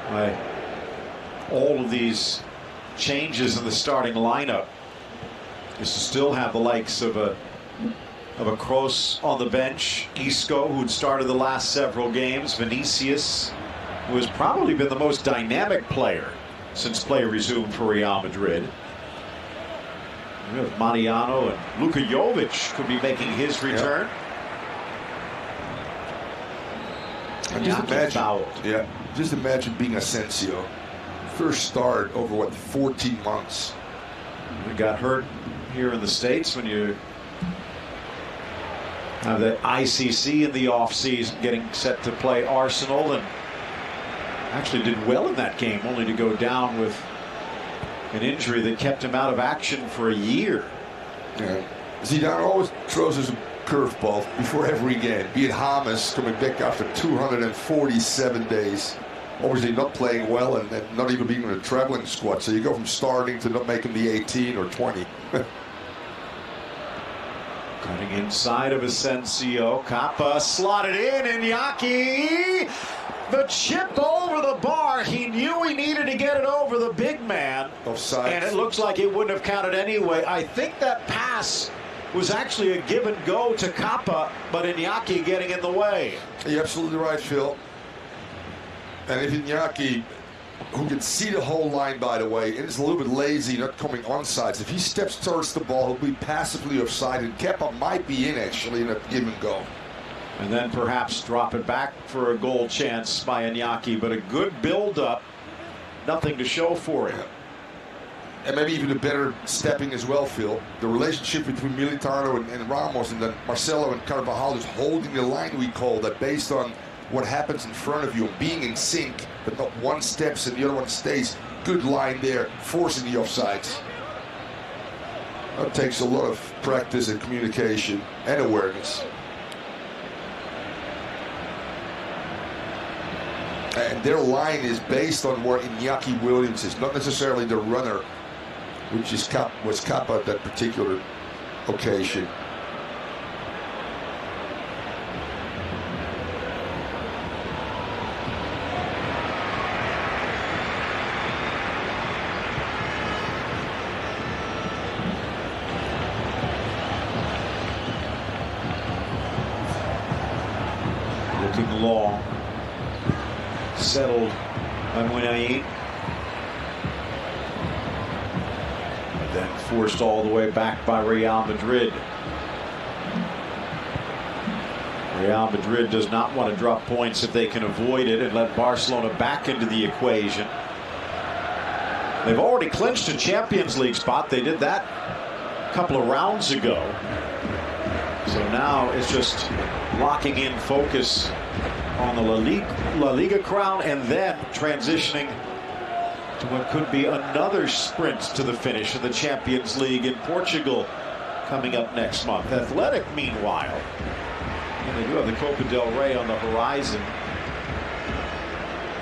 by all of these changes in the starting lineup, is to still have the likes of a Kroos on the bench, Isco, who'd started the last several games, Vinicius, who has probably been the most dynamic player since play resumed for Real Madrid. We have Mariano, and Luka Jovic could be making his return. Just imagine being Asensio. First start over, what, 14 months. He got hurt here in the States when you have the ICC in the offseason, getting set to play Arsenal, and actually did well in that game, only to go down with an injury that kept him out of action for a year. Yeah. Zidane always throws us a curveball before every game, be it James coming back after 247 days. Obviously not playing well and not even being in a traveling squad. So you go from starting to not making the 18 or 20. Cutting inside of Asensio. Kappa slotted in. Iñaki. The chip over the bar. He knew he needed to get it over the big man. Offside. And it looks like it wouldn't have counted anyway. I think that pass was actually a give and go to Kappa, but Iñaki getting in the way. You're absolutely right, Phil. And if Iñaki, who can see the whole line, by the way, and is a little bit lazy, not coming on sides, if he steps towards the ball, he'll be passively offside, and Kepa might be in, actually, in a give and go. And then perhaps drop it back for a goal chance by Iñaki, but a good build-up, nothing to show for it. And maybe even a better stepping as well, Phil. The relationship between Militano and Ramos, and then Marcelo and Carvajal is holding the line, we call that, based on what happens in front of you, being in sync, but not one steps and the other one stays. Good line there, forcing the offsides. That takes a lot of practice and communication and awareness. And their line is based on where Iñaki Williams is, not necessarily the runner, which was Kappa at that particular occasion. Looking long. Settled by Munayin. Then forced all the way back by Real Madrid. Real Madrid does not want to drop points if they can avoid it and let Barcelona back into the equation. They've already clinched a Champions League spot. They did that a couple of rounds ago. So now it's just locking in focus on the La Liga crown, and then transitioning to what could be another sprint to the finish of the Champions League in Portugal coming up next month. Athletic, meanwhile, and they do have the Copa del Rey on the horizon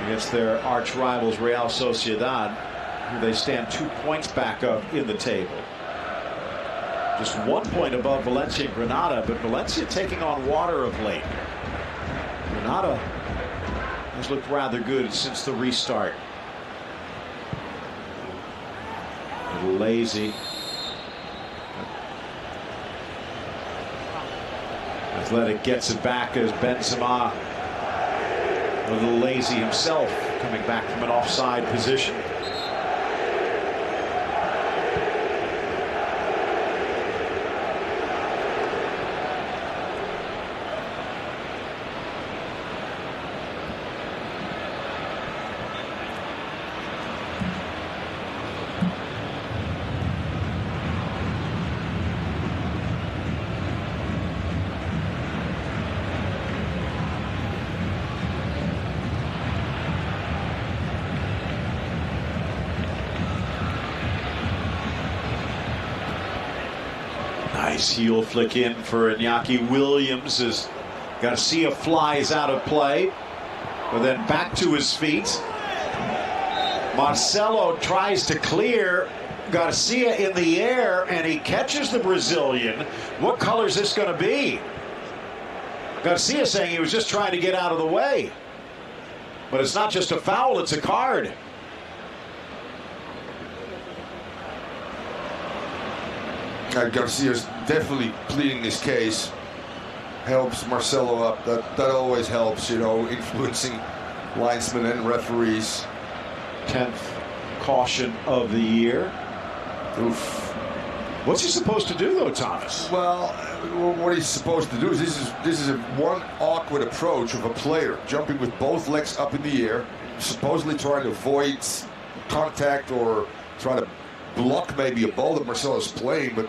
against their arch rivals Real Sociedad, who they stand 2 points back up in the table. Just 1 point above Valencia and Granada, but Valencia taking on water of late. Granada has looked rather good since the restart. A little lazy. Athletic gets it back as Benzema, a little lazy himself, coming back from an offside position. Nice heel flick in for Iñaki Williams as Garcia flies out of play, but then back to his feet. Marcelo tries to clear Garcia in the air, and he catches the Brazilian. What color is this going to be? Garcia saying he was just trying to get out of the way. But it's not just a foul, it's a card. Garcia's definitely pleading his case. Helps Marcelo up. That always helps, you know, influencing linesmen and referees. 10th caution of the year. Oof. What's he supposed to do, though, Thomas? Well, what he's supposed to do is this is one awkward approach of a player jumping with both legs up in the air, supposedly trying to avoid contact or trying to block maybe a ball that Marcelo's playing, but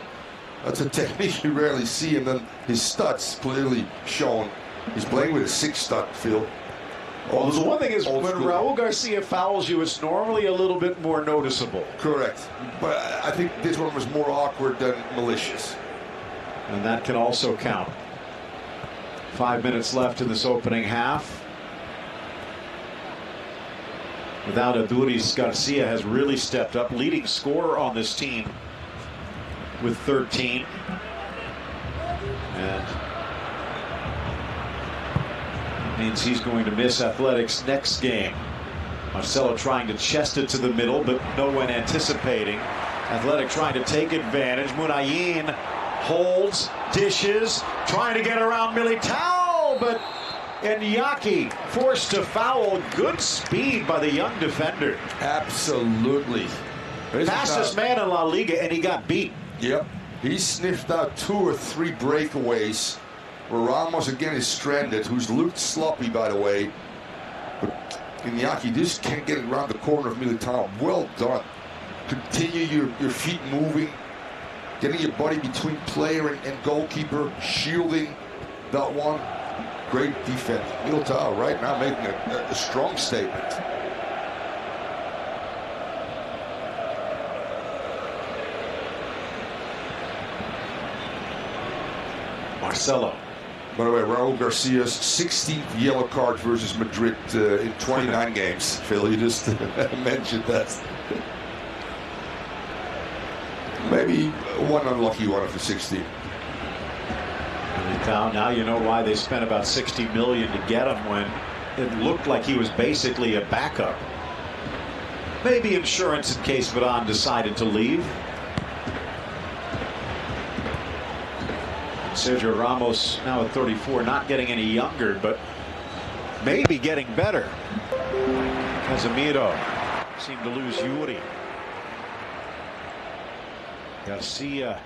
that's a technique you rarely see. And then his studs clearly shown. He's playing with a 6-stud, Phil. Well, the one thing is, when Raul Garcia fouls you, it's normally a little bit more noticeable. Correct. But I think this one was more awkward than malicious. And that can also count. 5 minutes left in this opening half. Without Aduris, Garcia has really stepped up, leading scorer on this team with 13. And means he's going to miss Athletics next game. Marcelo trying to chest it to the middle, but no one anticipating. Athletic trying to take advantage. Munayin holds, dishes, trying to get around Militao, but Iñaki forced to foul. Good speed by the young defender. Absolutely. Fastest man in La Liga, and he got beat. Yep. He sniffed out 2 or 3 breakaways where Ramos again is stranded, who's looked sloppy, by the way. But Iñaki just can't get it around the corner of Militao. Well done. Continue your feet moving, getting your body between player and goalkeeper, shielding that one. Great defense. Militao right now making a strong statement. Marcelo. By the way, Raul Garcia's 16th yellow card versus Madrid in 29 games. Phil, you just mentioned that. Maybe one unlucky one of the 16. Now you know why they spent about $60 million to get him when it looked like he was basically a backup. Maybe insurance in case Varane decided to leave. Sergio Ramos now at 34, not getting any younger, but maybe getting better. Casemiro seemed to lose Yuri. Garcia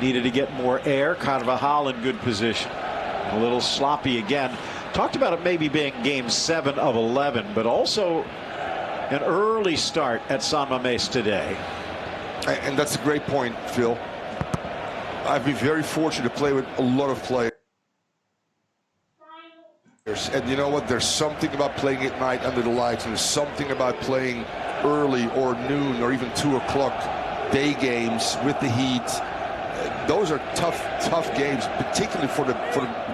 needed to get more air. Carvajal in good position. A little sloppy again. Talked about it maybe being game 7 of 11, but also an early start at San Mamés today. And that's a great point, Phil. I've been very fortunate to play with a lot of players. And you know what? There's something about playing at night under the lights, and there's something about playing early or noon or even 2 o'clock day games with the heat. Those are tough games, particularly for the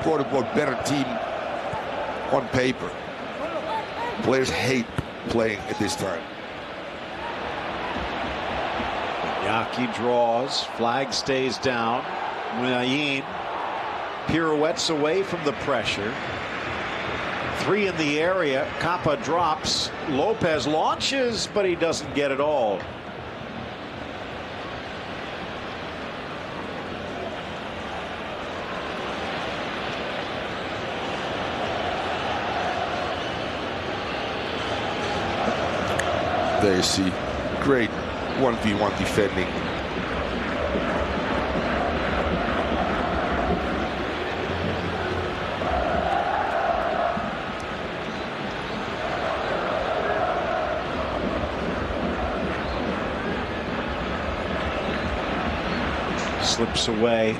quote-unquote better team on paper. Players hate playing at this time. Iñaki draws, flag stays down. Munayin pirouettes away from the pressure. Three in the area. Kappa drops. Lopez launches, but he doesn't get it all. There you see, great 1v1 defending. Slips away.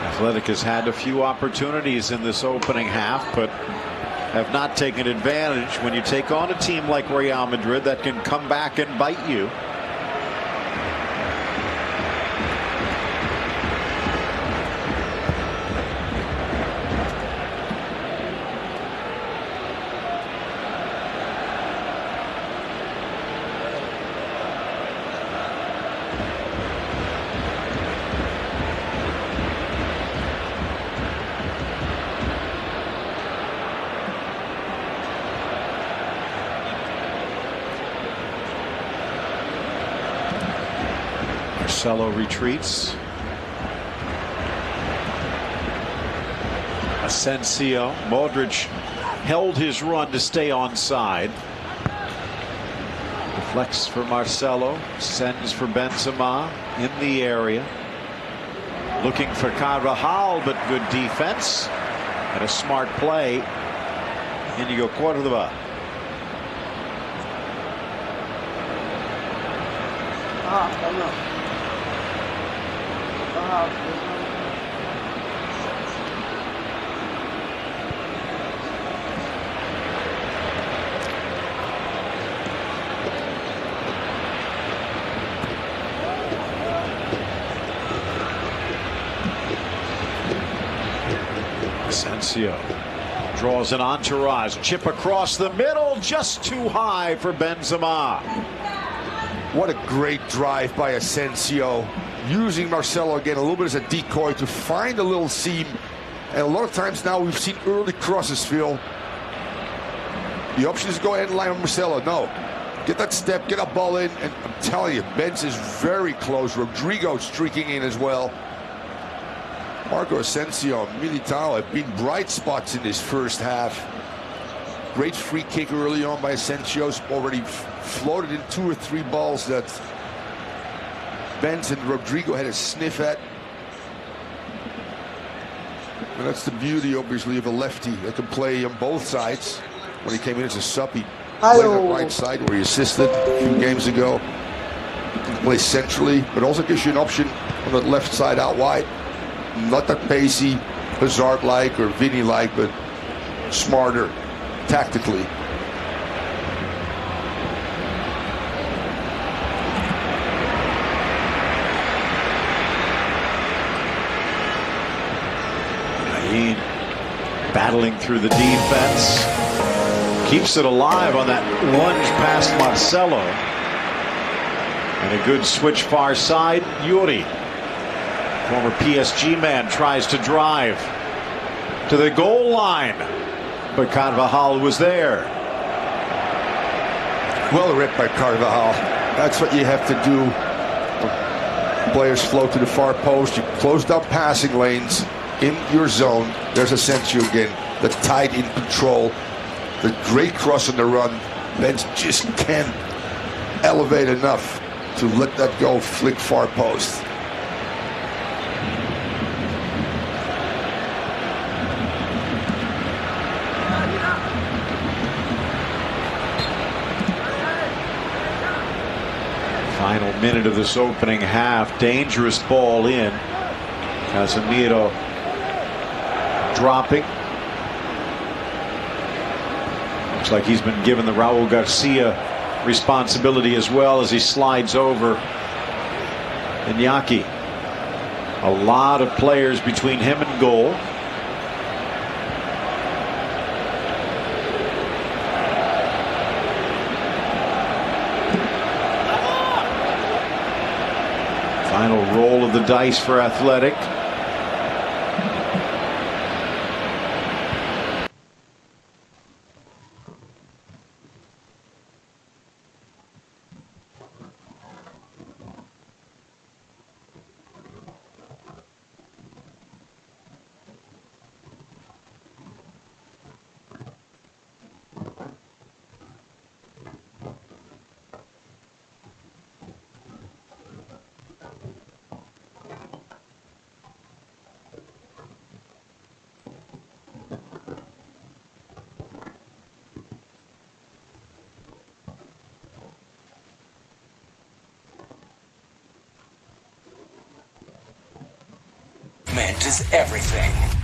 Athletic has had a few opportunities in this opening half, but have not taken advantage. When you take on a team like Real Madrid that can come back and bite you. Marcelo retreats. Asensio. Modric held his run to stay onside. Deflects for Marcelo. Sends for Benzema in the area. Looking for Carvajal, but good defense. And a smart play. Inigo Córdoba. Asensio draws an entourage. Chip across the middle, just too high for Benzema. What a great drive by Asensio. Using Marcelo again a little bit as a decoy to find a little seam. And a lot of times now we've seen early crosses, Phil. The option is go ahead and line on Marcelo. No. Get that step, get a ball in, and I'm telling you, Benz is very close. Rodrigo streaking in as well. Marco Asensio and Militao have been bright spots in this first half. Great free kick early on by Asensio's already floated in 2 or 3 balls that Benz and Rodrigo had a sniff at. And that's the beauty, obviously, of a lefty that can play on both sides. When he came in as a sub, he played on the right side where he assisted a few games ago. He can play centrally, but also gives you an option on the left side out wide. Not that pacey, Hazard-like or Vinny-like, but smarter tactically. Battling through the defense. Keeps it alive on that lunge past Marcelo. And a good switch far side. Yuri, former PSG man, tries to drive to the goal line. But Carvajal was there. Well read by Carvajal. That's what you have to do. When players flow to the far post. You close down passing lanes in your zone. There's Asensio again. The tight in control. The great cross on the run. Benz just can't elevate enough to let that go, flick far post. Final minute of this opening half. Dangerous ball in. Casemiro dropping. Looks like he's been given the Raul Garcia responsibility as well as he slides over Iñaki. A lot of players between him and goal. Final roll of the dice for Athletic. Event is everything.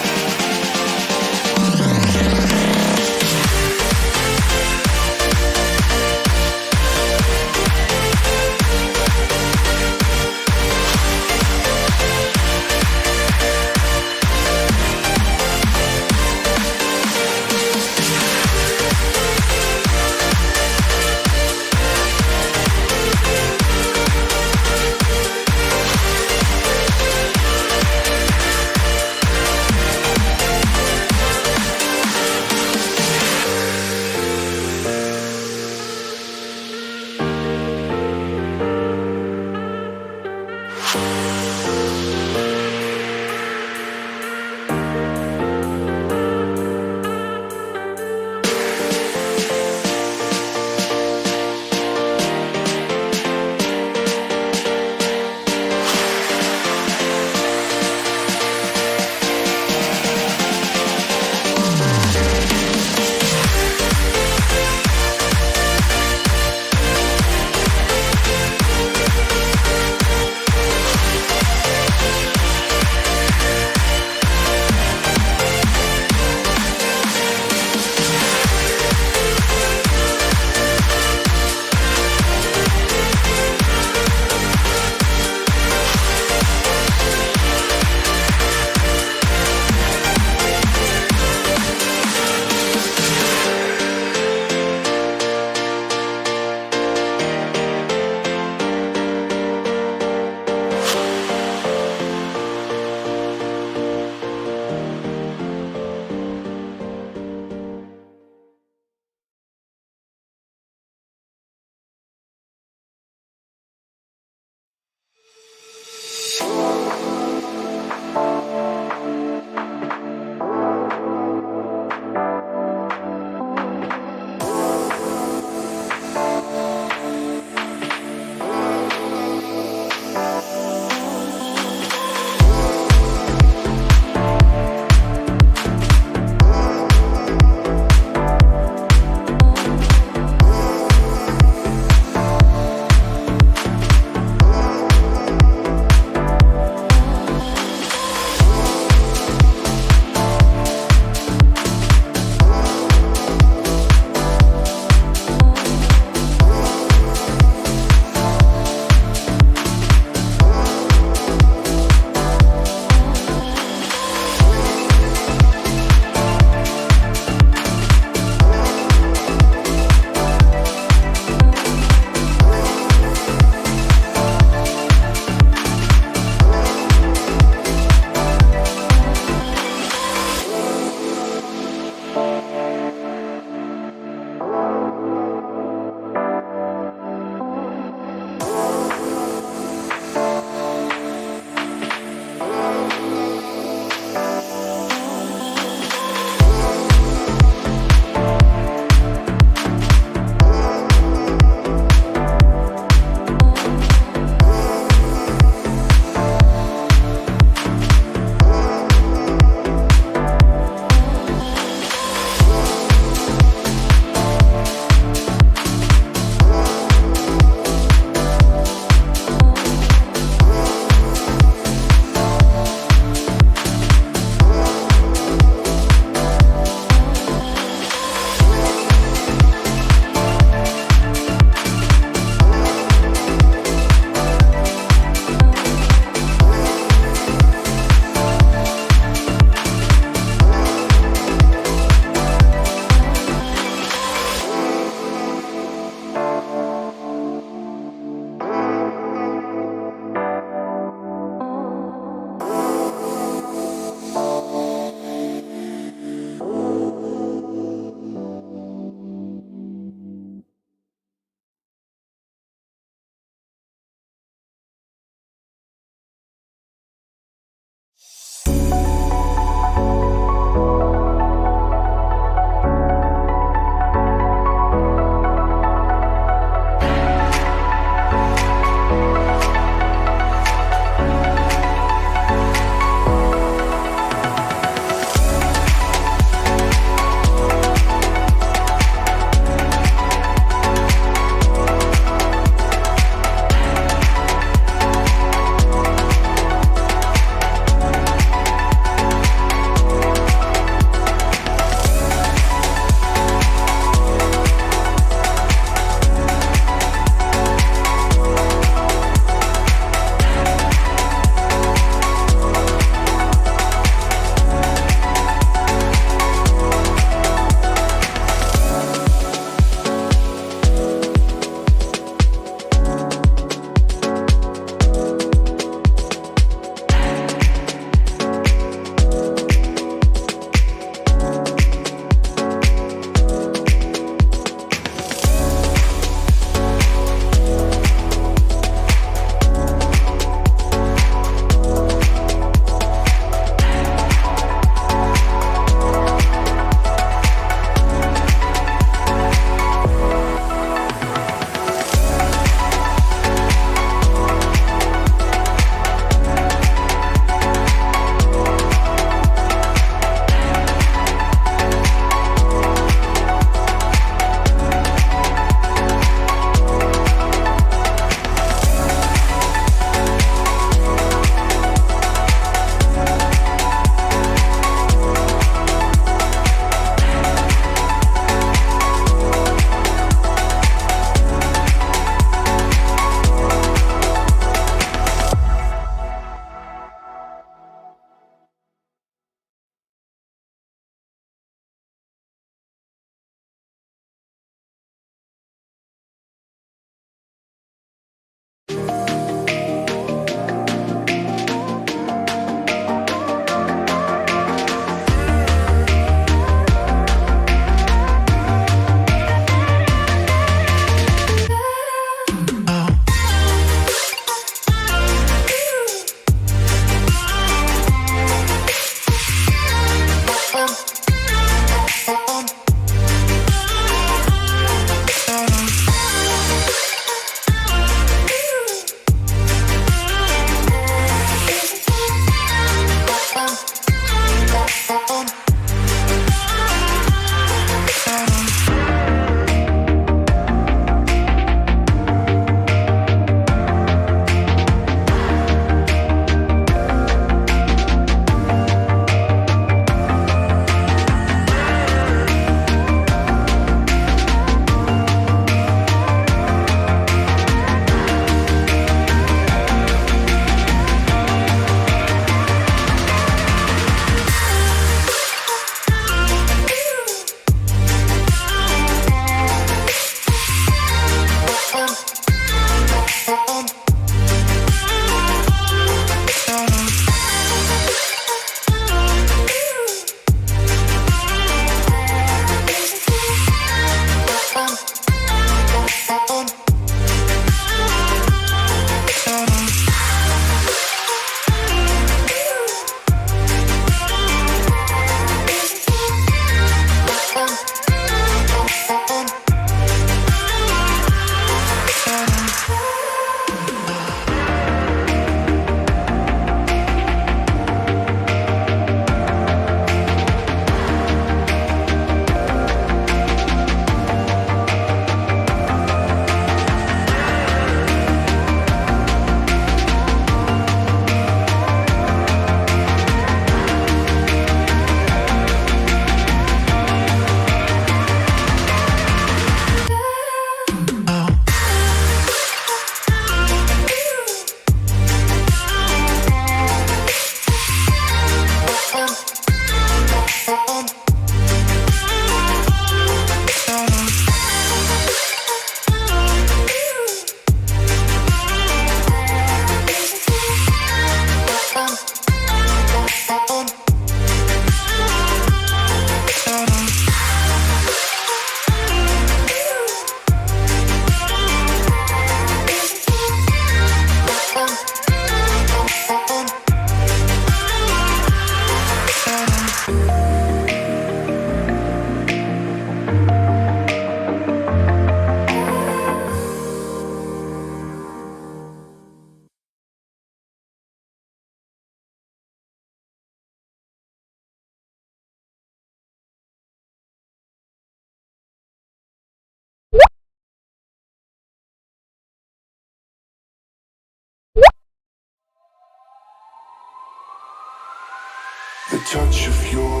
touch of your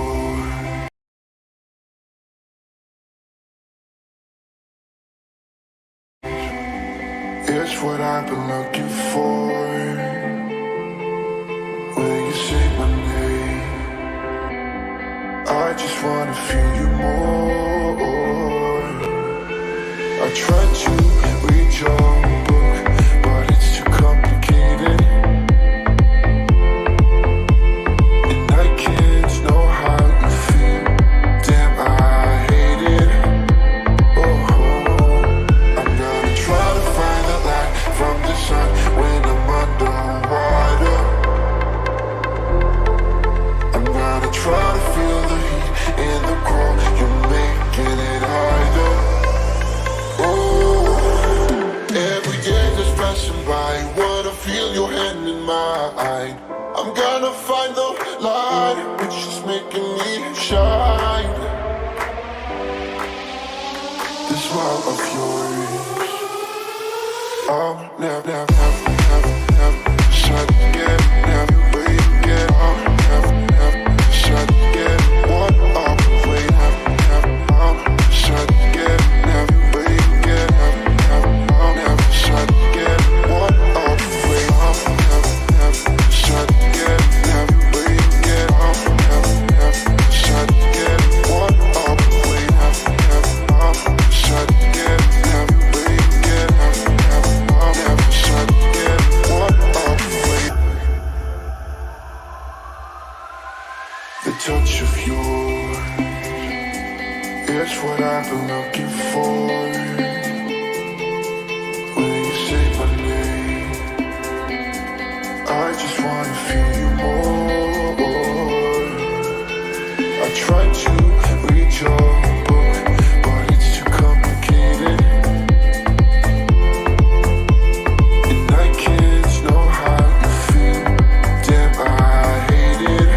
it's what I've been looking for. Will you say my name? I just wanna feel you more. I tried to read your book, but it's too complicated. And I can't know how you feel. Damn, I hate it. Oh, I'm gonna try to find the light from the sun when I'm underwater. I'm gonna try to feel the heat in the cold. You're making it harder. Oh, every day just passing by. Wanna feel your hand in mine. I'm gonna find the light, which is making me shine. The smile of yours. Oh, never shut get, never wait, get up, never shut get, what up, wait, never shut get, never wait, get up, never shut get, what up, wait, never shut get, never wait, get up, never shut get, what up, wait, never shut get, never wait, get up, never shut get, what up, wait. The touch of yours is what I've been looking for. Will you say my name? I just wanna feel you more. I tried to read your book, but it's too complicated. And I can't know how you feel. Damn, I hate it.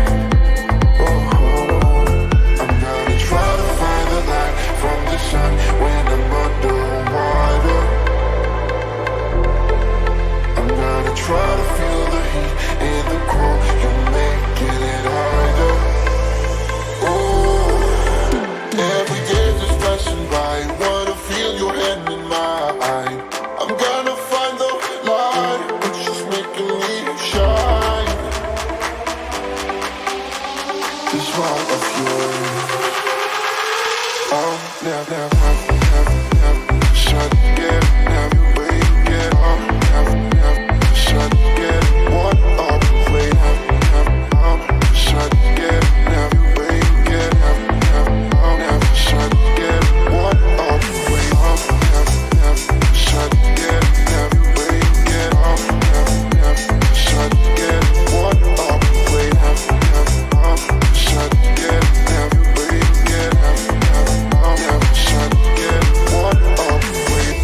I'm gonna try to find the light from the sun when I'm underwater. I'm gonna try to feel the heat in the cold. You're making it harder. Oh, every day just passing by. Wanna feel your hand in mine. I'm gonna find the light, which is making me shine. The smile of yours. Oh, never shut get, never wait, get up, never shut get, what up, wait, never shut get, never wait, get up, never shut get, what up, wait, never shut get, never wait, get up, never shut get, what up, wait, never shut get, never wait, get up, never shut get, what up, wait.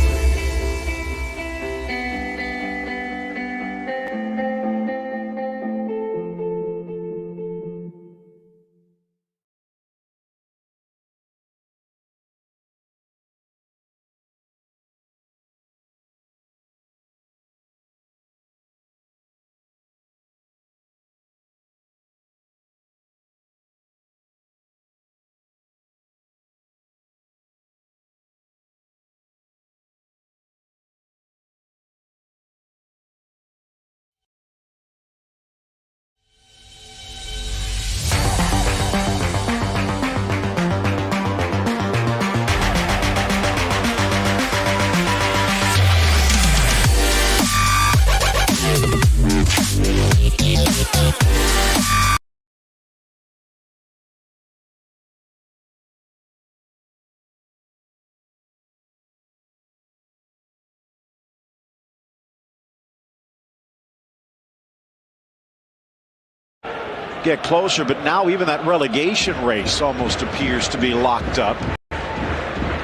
Get closer, but now even that relegation race almost appears to be locked up.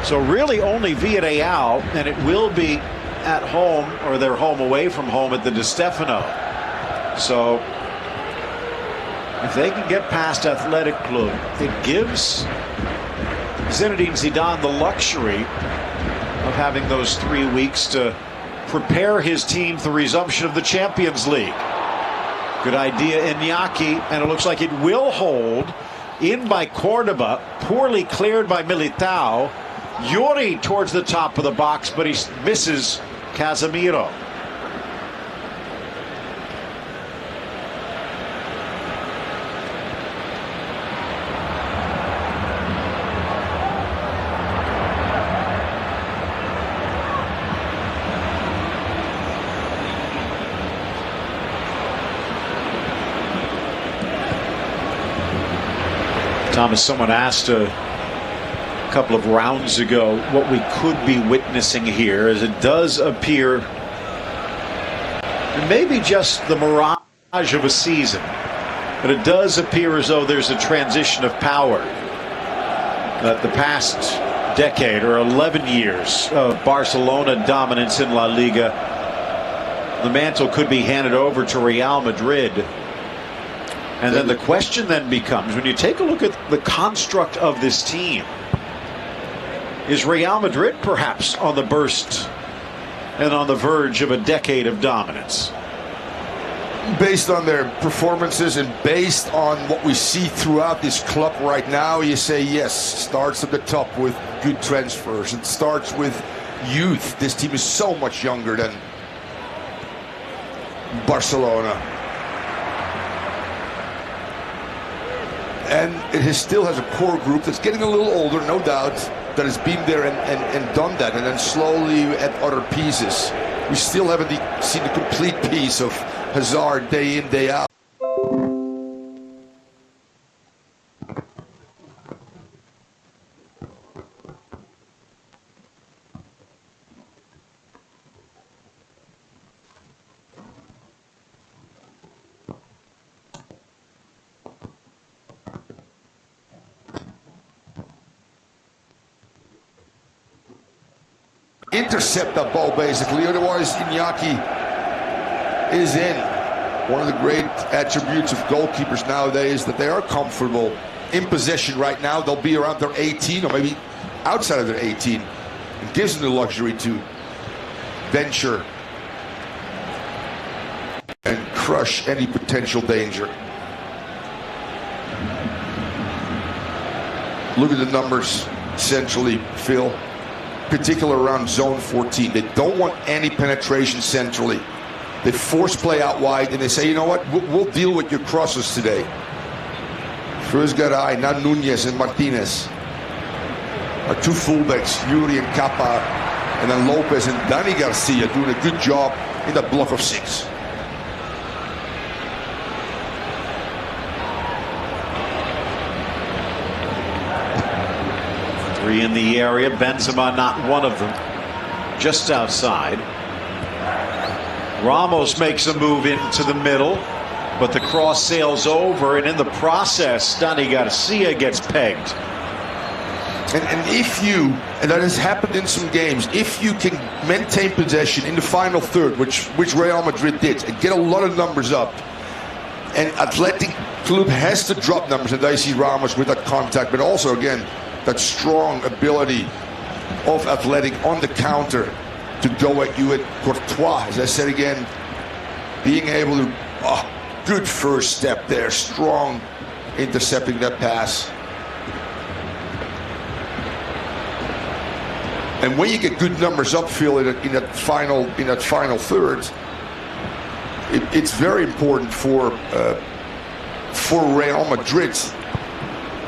So really only Villarreal, and it will be at home, or they're home away from home at the Di Stefano. So if they can get past Athletic Club, it gives Zinedine Zidane the luxury of having those 3 weeks to prepare his team for the resumption of the Champions League. Good idea, Iñaki, and it looks like it will hold. In by Cordoba, poorly cleared by Militao. Yuri towards the top of the box, but he misses Casemiro. Thomas, someone asked a couple of rounds ago what we could be witnessing here, as it does appear maybe just the mirage of a season, but it does appear as though there's a transition of power. That the past decade or 11 years of Barcelona dominance in La Liga, the mantle could be handed over to Real Madrid. And then the question then becomes, when you take a look at the construct of this team, is Real Madrid perhaps on the burst and on the verge of a decade of dominance? Based on their performances and based on what we see throughout this club right now, you say yes. Starts at the top with good transfers. It starts with youth. This team is so much younger than Barcelona. And it still has a core group that's getting a little older, no doubt, that has been there and done that, and then slowly add other pieces. We still haven't seen the complete piece of Hazard day in, day out. Intercept that ball basically, otherwise Iñaki is in. One of the great attributes of goalkeepers nowadays that they are comfortable in possession right now. They'll be around their 18 or maybe outside of their 18. It gives them the luxury to venture and crush any potential danger. Look at the numbers centrally, Phil. Particular around zone 14. They don't want any penetration centrally. They force play out wide and they say, you know what, we'll deal with your crosses today. First Garay, now Nunez and Martinez. Our two fullbacks, Yuri and Kappa, and then Lopez and Dani Garcia doing a good job in that block of 6. Three in the area, Benzema not one of them, just outside. Ramos makes a move into the middle, but the cross sails over, and in the process, Dani Garcia gets pegged. And if you, and that has happened in some games, if you can maintain possession in the final third, which Real Madrid did, and get a lot of numbers up, and Athletic Club has to drop numbers, and I see Ramos with that contact, but also, again, that strong ability of Athletic on the counter to go at you at Courtois. As I said again, being able to, good first step there, strong intercepting that pass. And when you get good numbers up, Phil, in that final third, it's very important for Real Madrid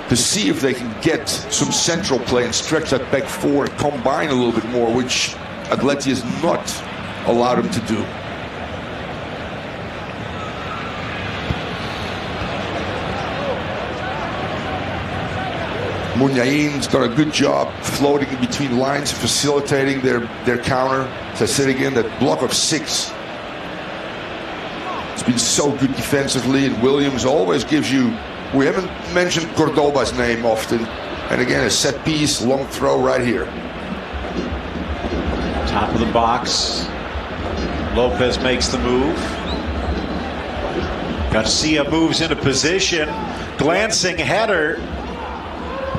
to see if they can get some central play and stretch that back forward and combine a little bit more, which Atleti has not allowed them to do. Muniain's done a good job floating in between lines, facilitating their counter. As I said again, that block of 6. It's been so good defensively, and Williams always gives you. We haven't mentioned Cordoba's name often. And again, a set piece, long throw right here. Top of the box. Lopez makes the move. Garcia moves into position. Glancing header.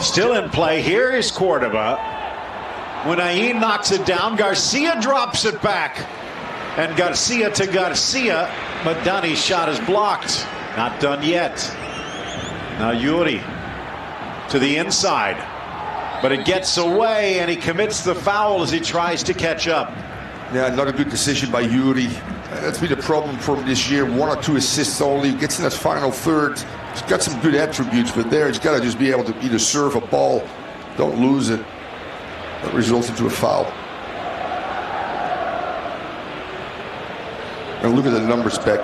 Still in play. Here is Cordoba. Muniain knocks it down. Garcia drops it back. And Garcia to Garcia. but Dani's shot is blocked. Not done yet. Now Yuri to the inside, but it gets away, and he commits the foul as he tries to catch up. Yeah, not a good decision by Yuri. That's been a problem for him this year. 1 or 2 assists only. Gets in that final third. He's got some good attributes, but there he's got to just be able to either serve a ball, don't lose it. That results into a foul. And look at the numbers, Beck.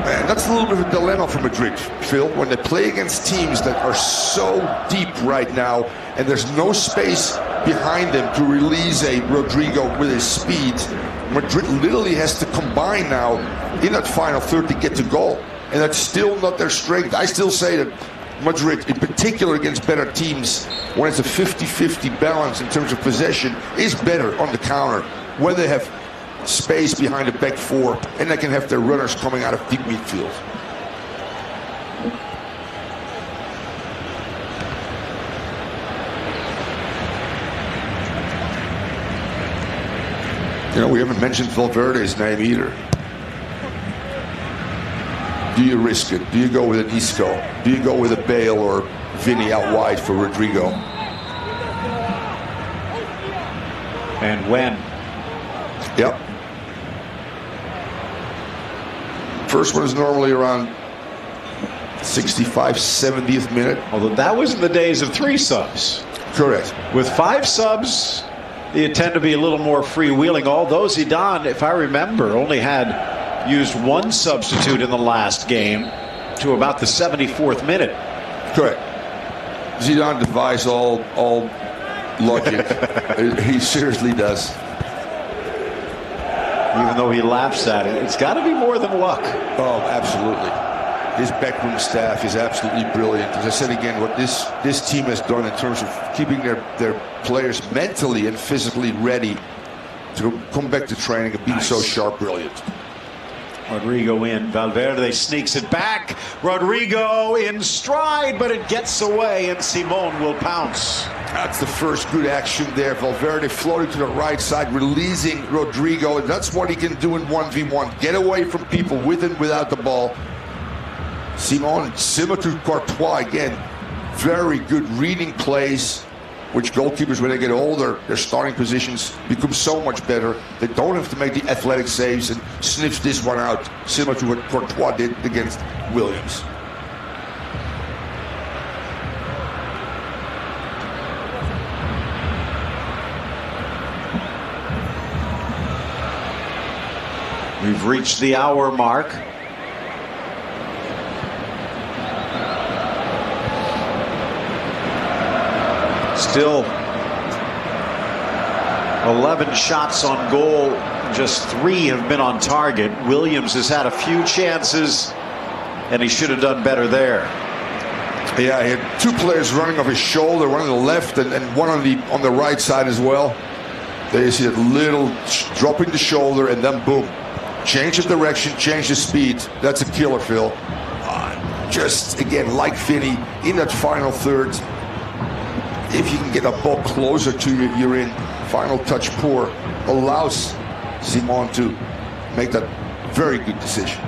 And that's a little bit of a dilemma for Madrid, Phil, when they play against teams that are so deep right now, and there's no space behind them to release a Rodrigo with his speed. Madrid literally has to combine now in that final third to get to goal, and that's still not their strength. I still say that Madrid, in particular against better teams, when it's a 50-50 balance in terms of possession, is better on the counter when they have space behind the back four and they can have their runners coming out of deep midfield. You know, we haven't mentioned Valverde's name either. Do you risk it? Do you go with an Isco? Do you go with a Bale or Vinny out wide for Rodrigo? And when? Yep. First one is normally around 65, 70th minute. Although that was in the days of 3 subs. Correct. With 5 subs, you tend to be a little more freewheeling. Although Zidane, if I remember, only had used 1 substitute in the last game to about the 74th minute. Correct. Zidane defies all logic. He seriously does. Even though he laughs at it, it's got to be more than luck. Oh, absolutely. His backroom staff is absolutely brilliant. As I said again, what this team has done in terms of keeping their players mentally and physically ready to come back to training and being so sharp, brilliant. Rodrigo in. Valverde sneaks it back. Rodrigo in stride, but it gets away, and Simon will pounce. That's the first good action there. Valverde floating to the right side, releasing Rodrigo, and that's what he can do in 1v1. Get away from people with and without the ball. Simon, similar to Courtois, again, very good reading plays, which goalkeepers, when they get older, their starting positions become so much better. They don't have to make the athletic saves and sniffs this one out, similar to what Courtois did against Williams. We've reached the hour mark. Still 11 shots on goal, just 3 have been on target. Williams has had a few chances, and he should have done better there. Yeah, he had 2 players running off his shoulder, one on the left and one on the right side as well. There you see that little dropping the shoulder, and then boom. Change the direction, change the speed. That's a killer, Phil. Just, again, like Vinny, in that final third, if you can get a ball closer to you, you're in. Final touch poor allows Simon to make that very good decision.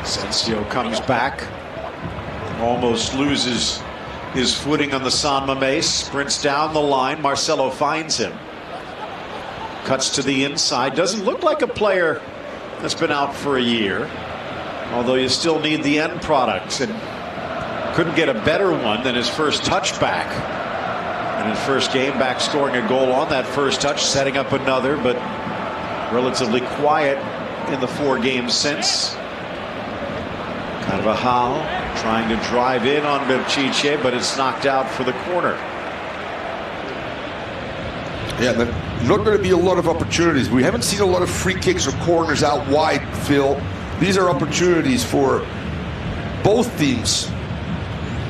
Asensio comes back, almost loses his footing on the San Mamés, sprints down the line. Marcelo finds him, cuts to the inside. Doesn't look like a player that's been out for a year, although you still need the end product, and couldn't get a better one than his first touchback. And his first game back, scoring a goal on that first touch, setting up another, but relatively quiet in the 4 games since. Carvajal trying to drive in on Berchiche, but it's knocked out for the corner. Yeah, not going to be a lot of opportunities. We haven't seen a lot of free kicks or corners out wide, Phil. These are opportunities for both teams.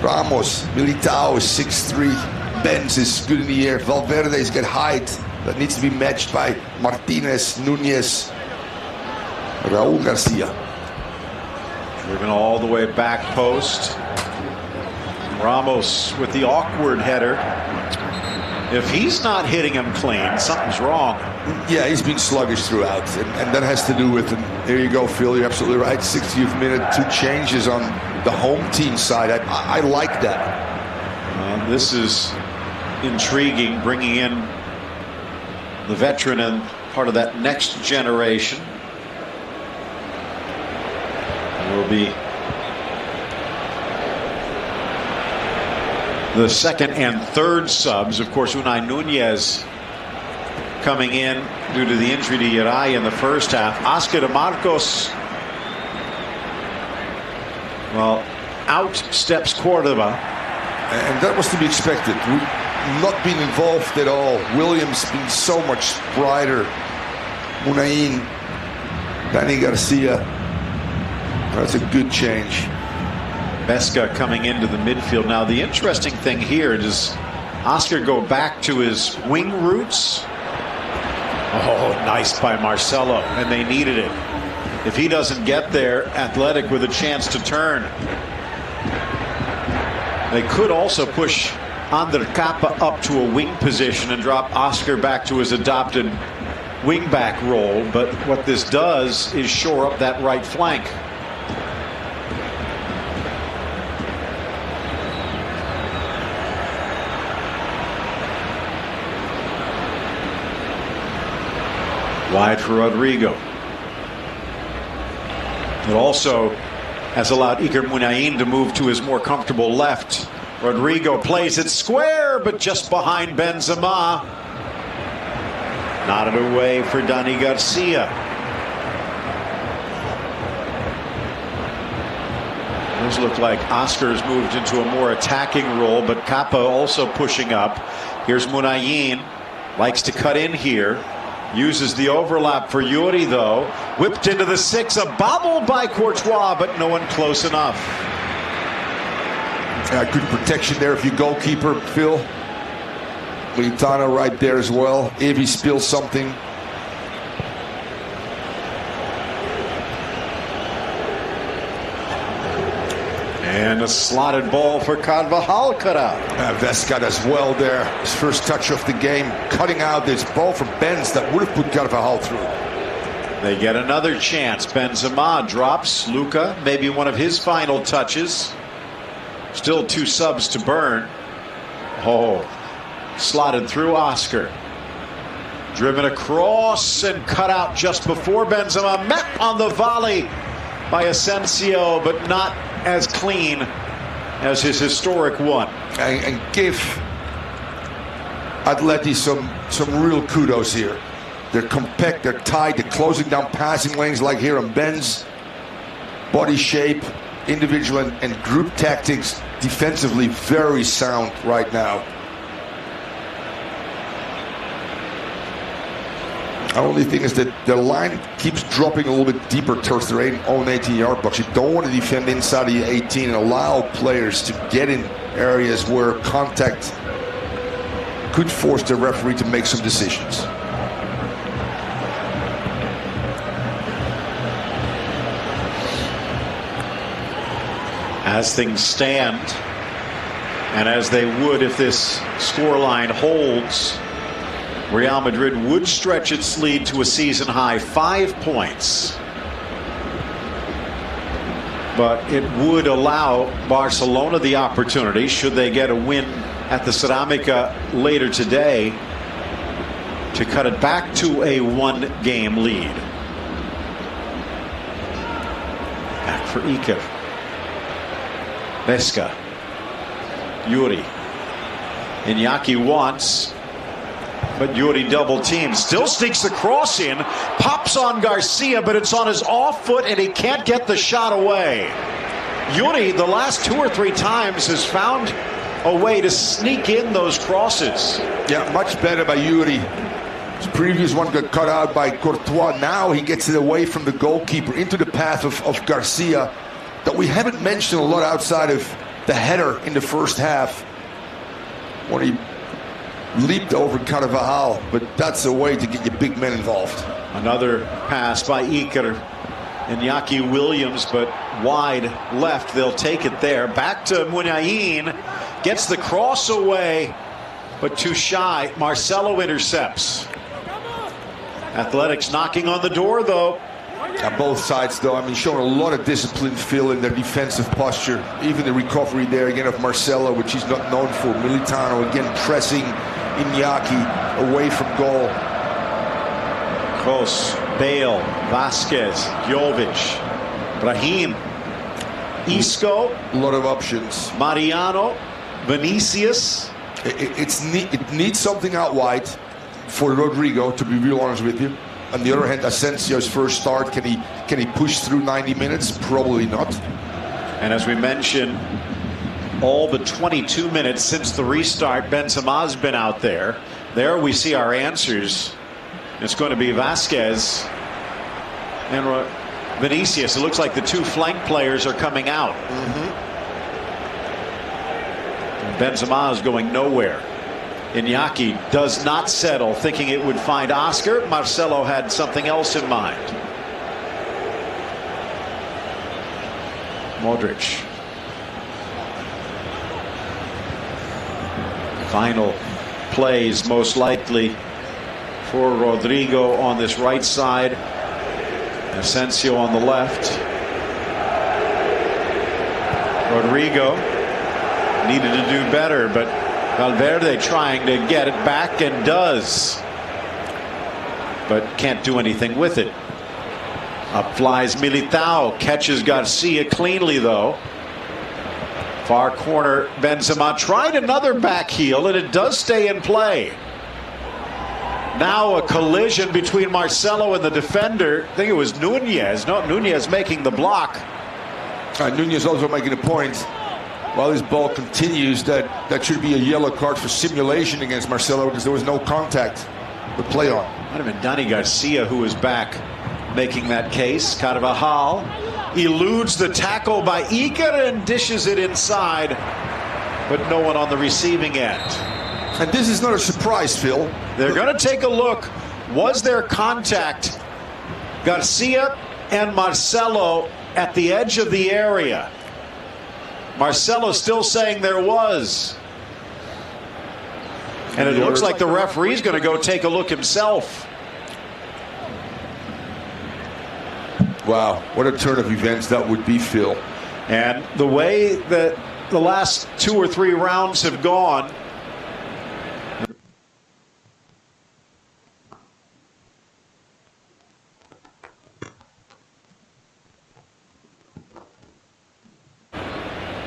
Ramos, Militao is 6'3". Benz is good in the air. Valverde's got height that needs to be matched by Martinez, Nunez, Raul Garcia. Driven all the way back post. Ramos with the awkward header. If he's not hitting him clean, something's wrong. Yeah, he's been sluggish throughout, and that has to do with, and there you go, Phil, you're absolutely right, 60th minute, 2 changes on the home team side. I like that. This is intriguing, bringing in the veteran and part of that next generation. Will be the second and third subs. Of course, Unai Nunez coming in due to the injury to Uriah in the first half. Oscar de Marcos, well, out steps Cordoba. And that was to be expected. Not being involved at all. Williams being so much brighter. Munain, Dani Garcia. That's a good change. Vesca coming into the midfield. Now, the interesting thing here, does Oscar go back to his wing roots? Oh, nice by Marcelo, and they needed it. If he doesn't get there, Athletic with a chance to turn. They could also push Ander Kappa up to a wing position and drop Oscar back to his adopted wing-back role, but what this does is shore up that right flank. Wide for Rodrigo. It also has allowed Iker Munain to move to his more comfortable left. Rodrigo plays it square, but just behind Benzema. Nodded away for Dani Garcia. Those look like Oscar's moved into a more attacking role, but Kappa also pushing up. Here's Munain. Likes to cut in here. Uses the overlap for Yuri, though. Whipped into the 6. A bobble by Courtois, but no one close enough. Good protection there if you goalkeeper, Phil. Militano right there as well. If he spills something. And a slotted ball for Carvajal cut out. Vesca as well there. His first touch of the game. Cutting out this ball from Benz that would have put Carvajal through. They get another chance. Benzema drops. Luka, maybe one of his final touches. Still 2 subs to burn. Oh, slotted through Oscar. Driven across and cut out just before Benzema. Met on the volley by Asensio, but not as clean as his historic one. And give Atleti some real kudos here. They're compact, they're tight, they're closing down passing lanes like here on Ben's. Body shape, individual and group tactics, defensively very sound right now. The only thing is that the line keeps dropping a little bit deeper towards their own 18-yard box. You don't want to defend inside of the 18 and allow players to get in areas where contact could force the referee to make some decisions. As things stand, and as they would if this scoreline holds, Real Madrid would stretch its lead to a season-high 5 points. But it would allow Barcelona the opportunity, should they get a win at the Ceramica later today, to cut it back to a 1-game lead. Back for Iker. Vesca. Yuri. Iñaki wants, but Yuri double teams. Still sneaks the cross in. Pops on Garcia, but it's on his off foot and he can't get the shot away. Yuri, the last 2 or 3 times, has found a way to sneak in those crosses. Yeah, much better by Yuri. His previous one got cut out by Courtois. Now he gets it away from the goalkeeper into the path of Garcia, that we haven't mentioned a lot outside of the header in the first half when he leaped over Carvajal, but that's a way to get your big men involved. Another pass by Iker. Iñaki Williams, but wide left. They'll take it there. Back to Munayin. Gets the cross away, but too shy. Marcelo intercepts. Athletics knocking on the door, though. On both sides, though, I mean, showing a lot of discipline, Phil, in their defensive posture. Even the recovery there, again, of Marcelo, which he's not known for. Militano, again, pressing Iñaki away from goal. Kroos, Bale, Vasquez, Jovic, Brahim, Isco. A lot of options. Mariano, Vinicius. It needs something out wide for Rodrigo, to be real honest with you. On the other hand, Asensio's first start, can he push through 90 minutes? Probably not. And as we mentioned, all but 22 minutes since the restart, Benzema's been out there. There we see our answers. It's going to be Vasquez and Vinicius. It looks like the two flank players are coming out. Benzema is going nowhere. Iñaki does not settle, thinking it would find Oscar. Marcelo had something else in mind. Modric. Final plays most likely for Rodrigo on this right side. Asensio on the left. Rodrigo needed to do better, but Valverde trying to get it back and does, but can't do anything with it. Up flies Militao, catches Garcia cleanly though. Far corner, Benzema tried another back heel and it does stay in play. Now a collision between Marcelo and the defender. I think it was Nunez. No, Nunez making the block. Nunez also making a point. While this ball continues, that should be a yellow card for simulation against Marcelo because there was no contact to play on. Might have been Dani Garcia who was back making that case. Carvajal eludes the tackle by Iker and dishes it inside, but no one on the receiving end. And this is not a surprise, Phil. They're going to take a look. Was there contact? Garcia and Marcelo at the edge of the area. Marcelo still saying there was. And it looks like the referee's going to go take a look himself. Wow, what a turn of events that would be, Phil. And the way that the last 2 or 3 rounds have gone,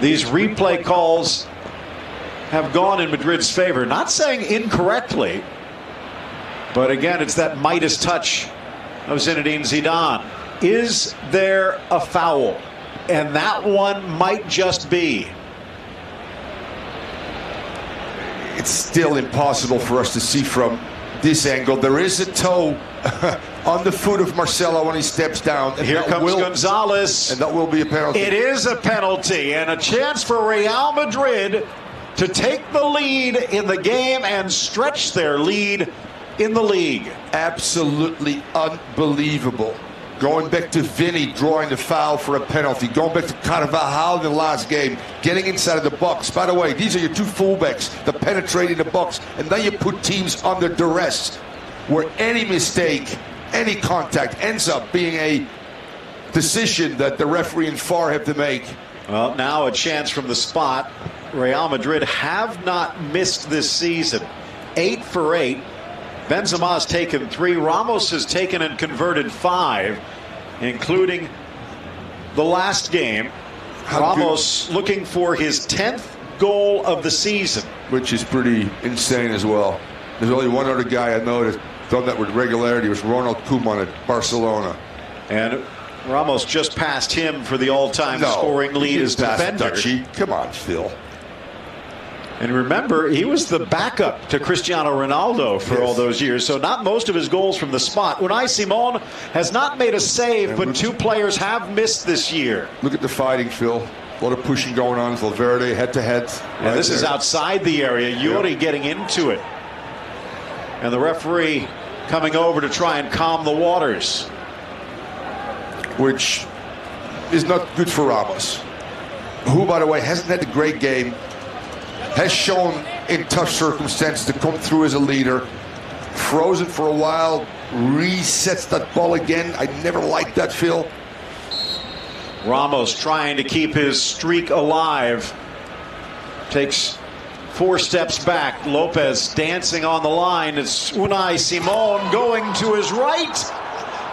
these replay calls have gone in Madrid's favor. Not saying incorrectly, but again, it's that Midas touch of Zinedine Zidane. Is there a foul? And that one might just be. It's still impossible for us to see from this angle. There is a toe on the foot of Marcelo when he steps down. And here comes Gonzalez. And that will be a penalty. It is a penalty and a chance for Real Madrid to take the lead in the game and stretch their lead in the league. Absolutely unbelievable. Going back to Vinny drawing the foul for a penalty. Going back to Carvajal in the last game. Getting inside of the box. By the way, these are your two fullbacks that penetrate in the box. And then you put teams under duress where any mistake, any contact ends up being a decision that the referee and VAR have to make. Well, now a chance from the spot. Real Madrid have not missed this season. 8 for 8. Benzema has taken 3. Ramos has taken and converted 5, including the last game. Ramos looking for his 10th goal of the season. Which is pretty insane as well. There's only one other guy I know that's done that with regularity. It was Ronald Koeman at Barcelona. And Ramos just passed him for the all-time scoring lead as defender. Come on, Phil. And remember, he was the backup to Cristiano Ronaldo for all those years, so not most of his goals from the spot. Unai Simon has not made a save, but 2 players have missed this year. Look at the fighting, Phil. A lot of pushing going on. Valverde head-to-head. And this is outside the area. Yuri getting into it. And the referee coming over to try and calm the waters. Which is not good for Ramos, who, by the way, hasn't had a great game, has shown in tough circumstances to come through as a leader, frozen for a while, resets that ball again. I never liked that, Phil. Ramos trying to keep his streak alive. Takes 4 steps back. Lopez dancing on the line. It's Unai Simon going to his right.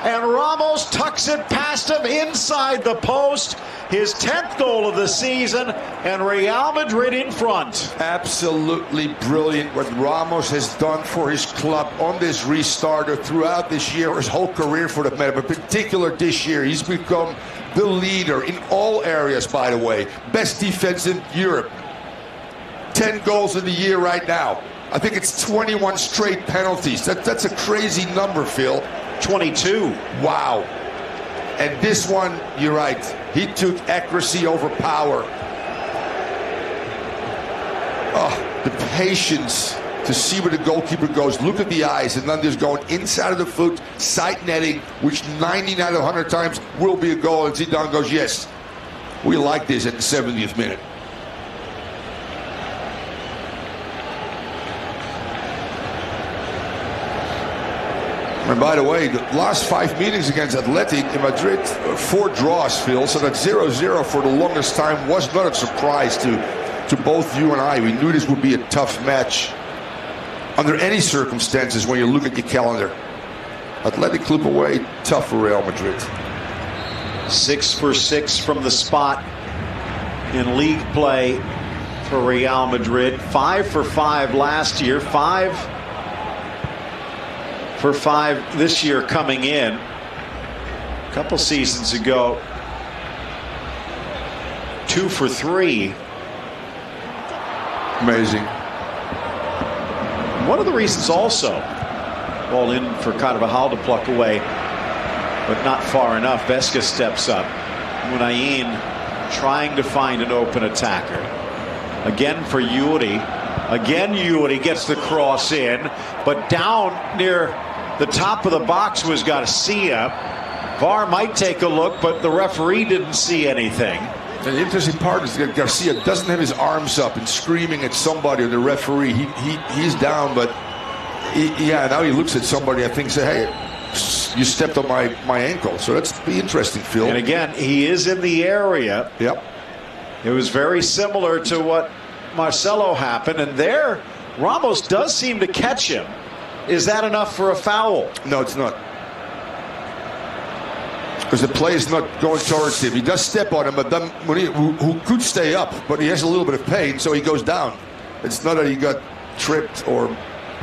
And Ramos tucks it past him inside the post. His 10th goal of the season, and Real Madrid in front. Absolutely brilliant what Ramos has done for his club on this restarter throughout this year, his whole career for that matter, but particular this year. He's become the leader in all areas, by the way. Best defense in Europe. 10 goals in the year right now. I think it's 21 straight penalties. That's a crazy number, Phil. 22. Wow. And this one, you're right. He took accuracy over power. Oh, the patience to see where the goalkeeper goes. Look at the eyes, and then just going inside of the foot, side netting, which 99 out of 100 times will be a goal. And Zidane goes, yes, we like this at the 70th minute. And by the way, the last 5 meetings against Athletic in Madrid, 4 draws, Phil. So that 0-0 for the longest time was not a surprise to both you and I. We knew this would be a tough match under any circumstances when you look at your calendar. Athletic Club away, tough for Real Madrid. 6 for 6 from the spot in league play for Real Madrid. 5 for 5 last year. 5 for 5 this year coming in. A couple seasons ago, 2 for 3. Amazing. One of the reasons also, ball in for Carvajal to pluck away, but not far enough. Vesca steps up. Munayin trying to find an open attacker. Again for Yuri. Again, Yuri gets the cross in, but down near the top of the box was Garcia. VAR might take a look, but the referee didn't see anything. And the interesting part is that Garcia doesn't have his arms up and screaming at somebody or the referee. He's down, but now he looks at somebody, I think, say, hey, you stepped on my ankle. So that's be interesting, Phil. And again, he is in the area. Yep. It was very similar to what Marcelo happened, and there Ramos does seem to catch him. Is that enough for a foul? No, it's not. Because the play is not going towards him. He does step on him, but then who could stay up, but he has a little bit of pain, so he goes down. It's not that he got tripped or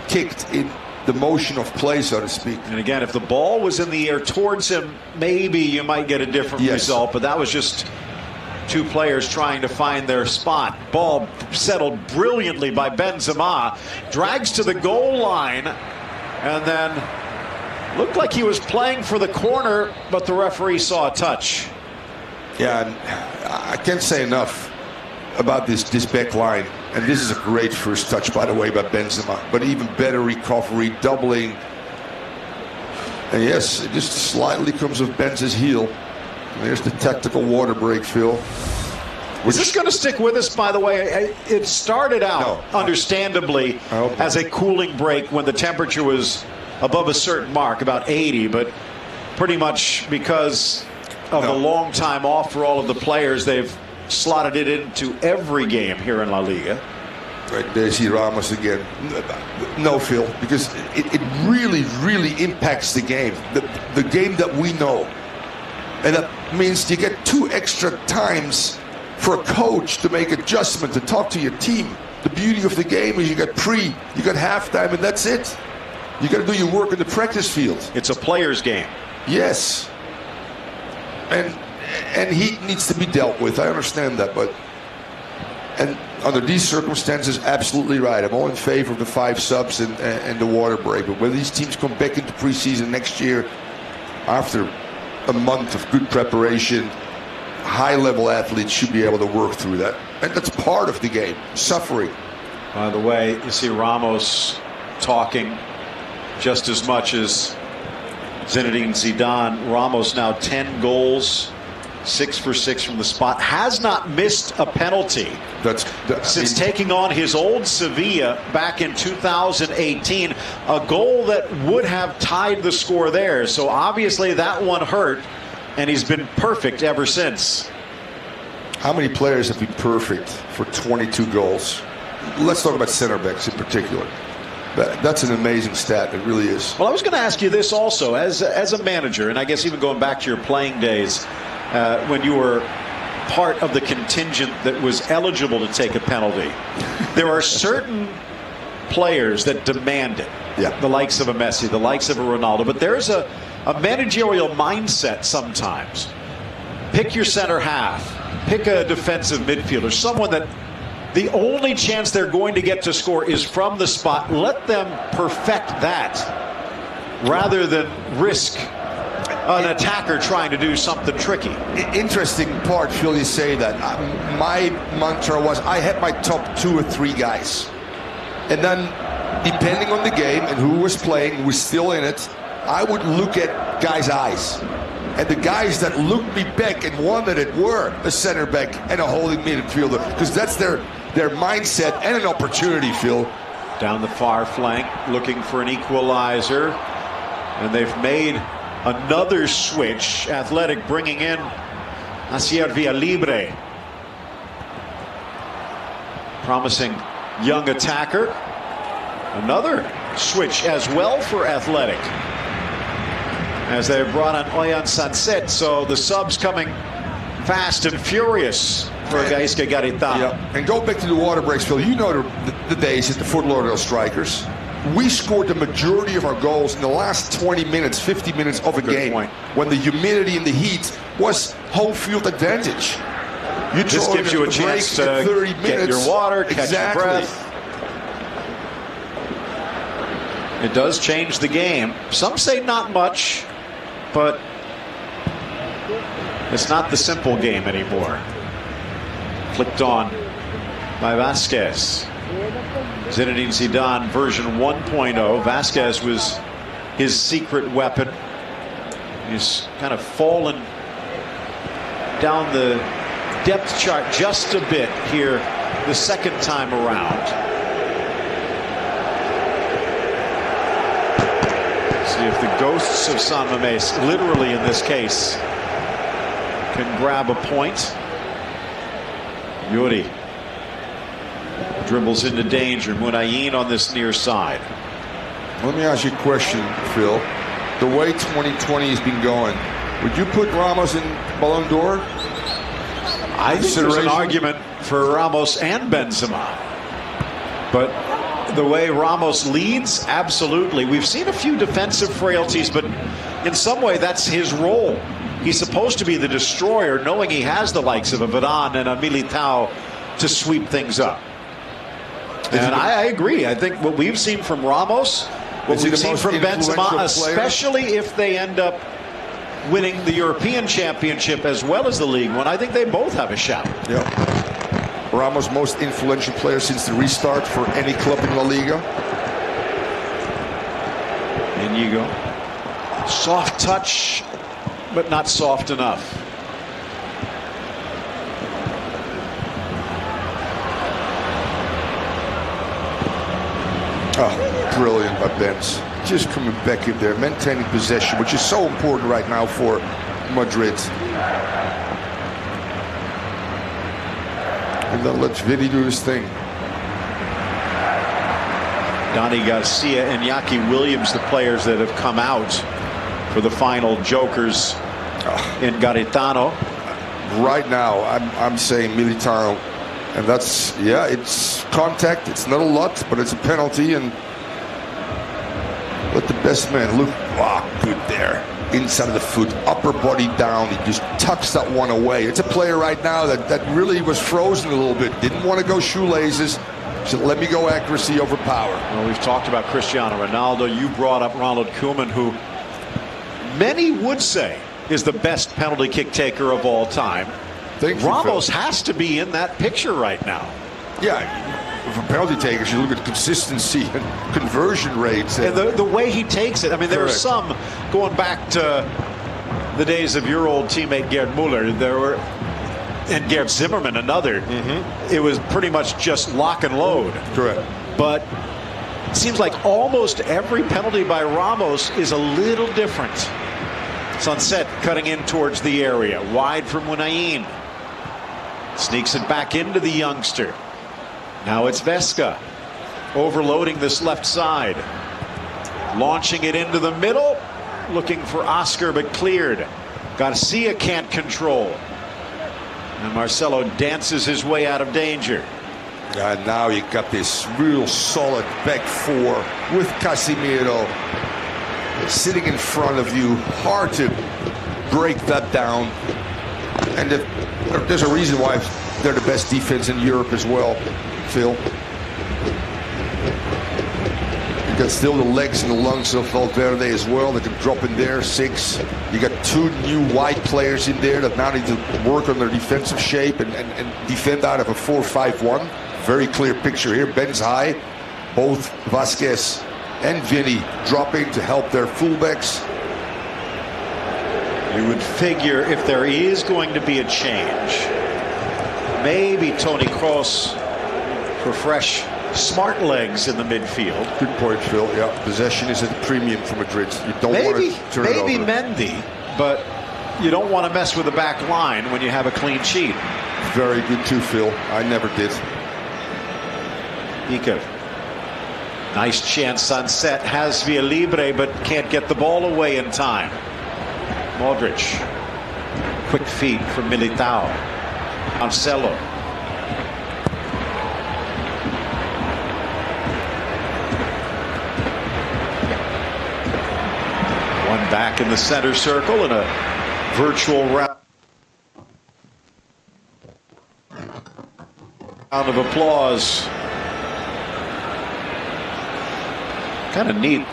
kicked in the motion of play, so to speak. And again, if the ball was in the air towards him, maybe you might get a different result, but that was just 2 players trying to find their spot. Ball settled brilliantly by Benzema, drags to the goal line, and then looked like he was playing for the corner, but the referee saw a touch. Yeah, and I can't say enough about this back line. And this is a great first touch, by the way, by Benzema. But even better recovery, doubling. And yes, it just slightly comes off Benz's heel. And there's the tactical water break, Phil. Is this going to stick with us, by the way? It started out, understandably, as a cooling break when the temperature was above a certain mark, about 80, but pretty much because of the long time off for all of the players, they've slotted it into every game here in La Liga. Right, there's Ramos again. No, Phil, because it really, really impacts the game, the game that we know. And that means you get 2 extra times for a coach to make adjustment, to talk to your team. The beauty of the game is you got halftime, and that's it. You got to do your work in the practice field. It's a player's game. Yes. And he needs to be dealt with. I understand that, but and under these circumstances, absolutely right. I'm all in favor of the 5 subs and the water break. But when these teams come back into preseason next year, after a month of good preparation, high-level athletes should be able to work through that. And that's part of the game, suffering. By the way, you see Ramos talking just as much as Zinedine Zidane. Ramos now 10 goals 6 for 6 from the spot. Has not missed a penalty since taking on his old Sevilla back in 2018. A goal that would have tied the score there. So obviously that one hurt, and he's been perfect ever since. How many players have been perfect for 22 goals? Let's talk about center backs in particular. That's an amazing stat. It really is. Well, I was going to ask you this also, as a manager, and I guess even going back to your playing days, when you were part of the contingent that was eligible to take a penalty, there are certain players that demand it. Yeah. The likes of a Messi, the likes of a Ronaldo. But there's a managerial mindset sometimes. Pick your center half. Pick a defensive midfielder, someone that the only chance they're going to get to score is from the spot. Let them perfect that rather than risk an attacker trying to do something tricky. Interesting part, Phil, you say that. My mantra was I had my top 2 or 3 guys. And then, depending on the game and who was playing, who was still in it, I would look at guys' eyes. And the guys that looked me back and wanted it were a center back and a holding midfielder, because that's their mindset and an opportunity, Phil. Down the far flank, looking for an equalizer. And they've made another switch. Athletic bringing in Asier Villalibre. Promising young attacker. Another switch as well for Athletic, as they brought on Oyan Sanset. So the subs coming fast and furious for Gaisca Garitano. Yeah. And go back to the water breaks, Phil. You know the days at the Fort Lauderdale Strikers. We scored the majority of our goals in the last 20 minutes, 50 minutes of a game, when the humidity and the heat was home field advantage. This gives you a chance to get your water, catch your breath. It does change the game. Some say not much, but it's not the simple game anymore. Flicked on by Vasquez. Zinedine Zidane version 1.0. Vasquez was his secret weapon. He's kind of fallen down the depth chart just a bit here the second time around. See if the ghosts of San Mamés, literally in this case, can grab a point. Yuri dribbles into danger. Munayin on this near side. Let me ask you a question, Phil. The way 2020 has been going, would you put Ramos in Ballon d'Or? I think there's an argument for Ramos and Benzema. But the way Ramos leads, absolutely. We've seen a few defensive frailties, but in some way that's his role. He's supposed to be the destroyer, knowing he has the likes of a Varane and a Militao to sweep things up. And I agree. I think what we've seen from Ramos, what we've seen from Benzema, especially if they end up winning the European Championship as well as the League one, I think they both have a shot. Yeah. Ramos, most influential player since the restart for any club in La Liga. Inigo. Soft touch, but not soft enough. Oh, brilliant by Benz. Just coming back in there, maintaining possession, which is so important right now for Madrid. And then let Vidi do his thing. Dani Garcia and Iñaki Williams, the players that have come out for the final jokers in Garitano. Right now, I'm saying Militao. And that's, yeah, it's contact. It's not a lot, but it's a penalty. And let the best man look. Wow, good there. Inside of the foot, upper body down. He just tucks that one away. It's a player right now that really was frozen a little bit. Didn't want to go shoelaces. So let me go accuracy over power. Well, we've talked about Cristiano Ronaldo. You brought up Ronald Koeman, who many would say is the best penalty kick taker of all time. Ramos has to be in that picture right now. Yeah, for penalty takers, you look at consistency and conversion rates. And the way he takes it. I mean, there are some, going back to the days of your old teammate Gerd Muller, and Gerd Zimmerman, another, it was pretty much just lock and load. Correct. But it seems like almost every penalty by Ramos is a little different. Sunset cutting in towards the area, wide from Munayin. Sneaks it back into the youngster. Now it's Vesca overloading this left side. Launching it into the middle. Looking for Oscar, but cleared. Garcia can't control. And Marcelo dances his way out of danger. And now you got this real solid back four with Casemiro sitting in front of you. Hard to break that down. And there's a reason why they're the best defense in Europe as well, Phil. You got still the legs and the lungs of Valverde as well. They can drop in there, 6. You got 2 new wide players in there that now need to work on their defensive shape and defend out of a 4-5-1. Very clear picture here. Ben's high. Both Vasquez and Vinny dropping to help their fullbacks. You would figure if there is going to be a change, maybe Toni Kroos for fresh, smart legs in the midfield. Good point, Phil. Yeah, possession is at a premium for Madrid. You don't want to turn it over. Maybe Mendy, but you don't want to mess with the back line when you have a clean sheet. Very good too, Phil. I never did. Iker. Nice chance. Sunset has via libre, but can't get the ball away in time. Modric. Quick feed from Militao. Marcelo. One back in the center circle and a virtual round of applause. Kind of neat.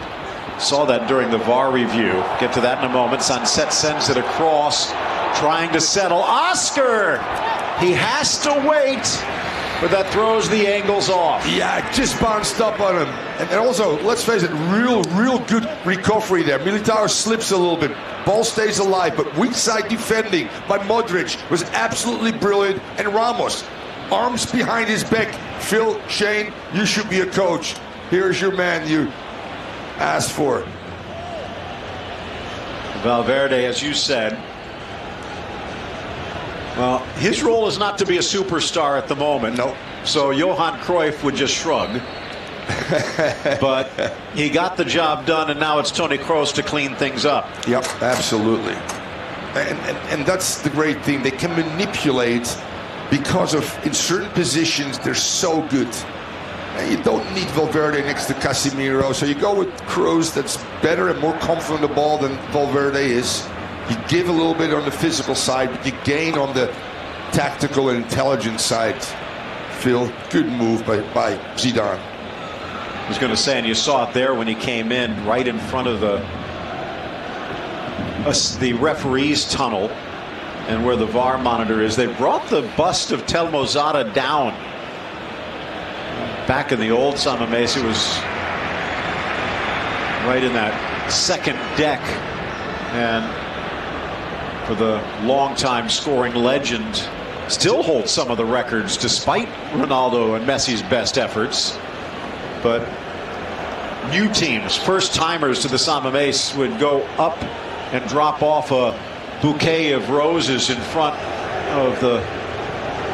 Saw that during the VAR review. Get to that in a moment. Sunset sends it across, trying to settle. Oscar! He has to wait, but that throws the angles off. Yeah, it just bounced up on him. And also, let's face it, real good recovery there. Militao slips a little bit. Ball stays alive, but weak side defending by Modric was absolutely brilliant. And Ramos, arms behind his back. Phil, Shane, you should be a coach. Here's your man you asked for. Valverde, as you said, well, his role is not to be a superstar at the moment. No. So Johan Cruyff would just shrug. But he got the job done, and now it's Toni Kroos to clean things up. Yep, absolutely. And that's the great thing. They can manipulate because of, in certain positions, they're so good. You don't need Valverde next to Casemiro, so you go with Kroos that's better and more confident on the ball than Valverde is. You give a little bit on the physical side, but you gain on the tactical and intelligence side. Phil, good move by Zidane. I was going to say, and you saw it there when he came in, right in front of the referee's tunnel and where the VAR monitor is. They brought the bust of Telmo Zada down. Back in the old San Mamés, it was right in that second deck. And for the longtime scoring legend, still holds some of the records despite Ronaldo and Messi's best efforts. But new teams, first timers to the San Mamés, would go up and drop off a bouquet of roses in front of the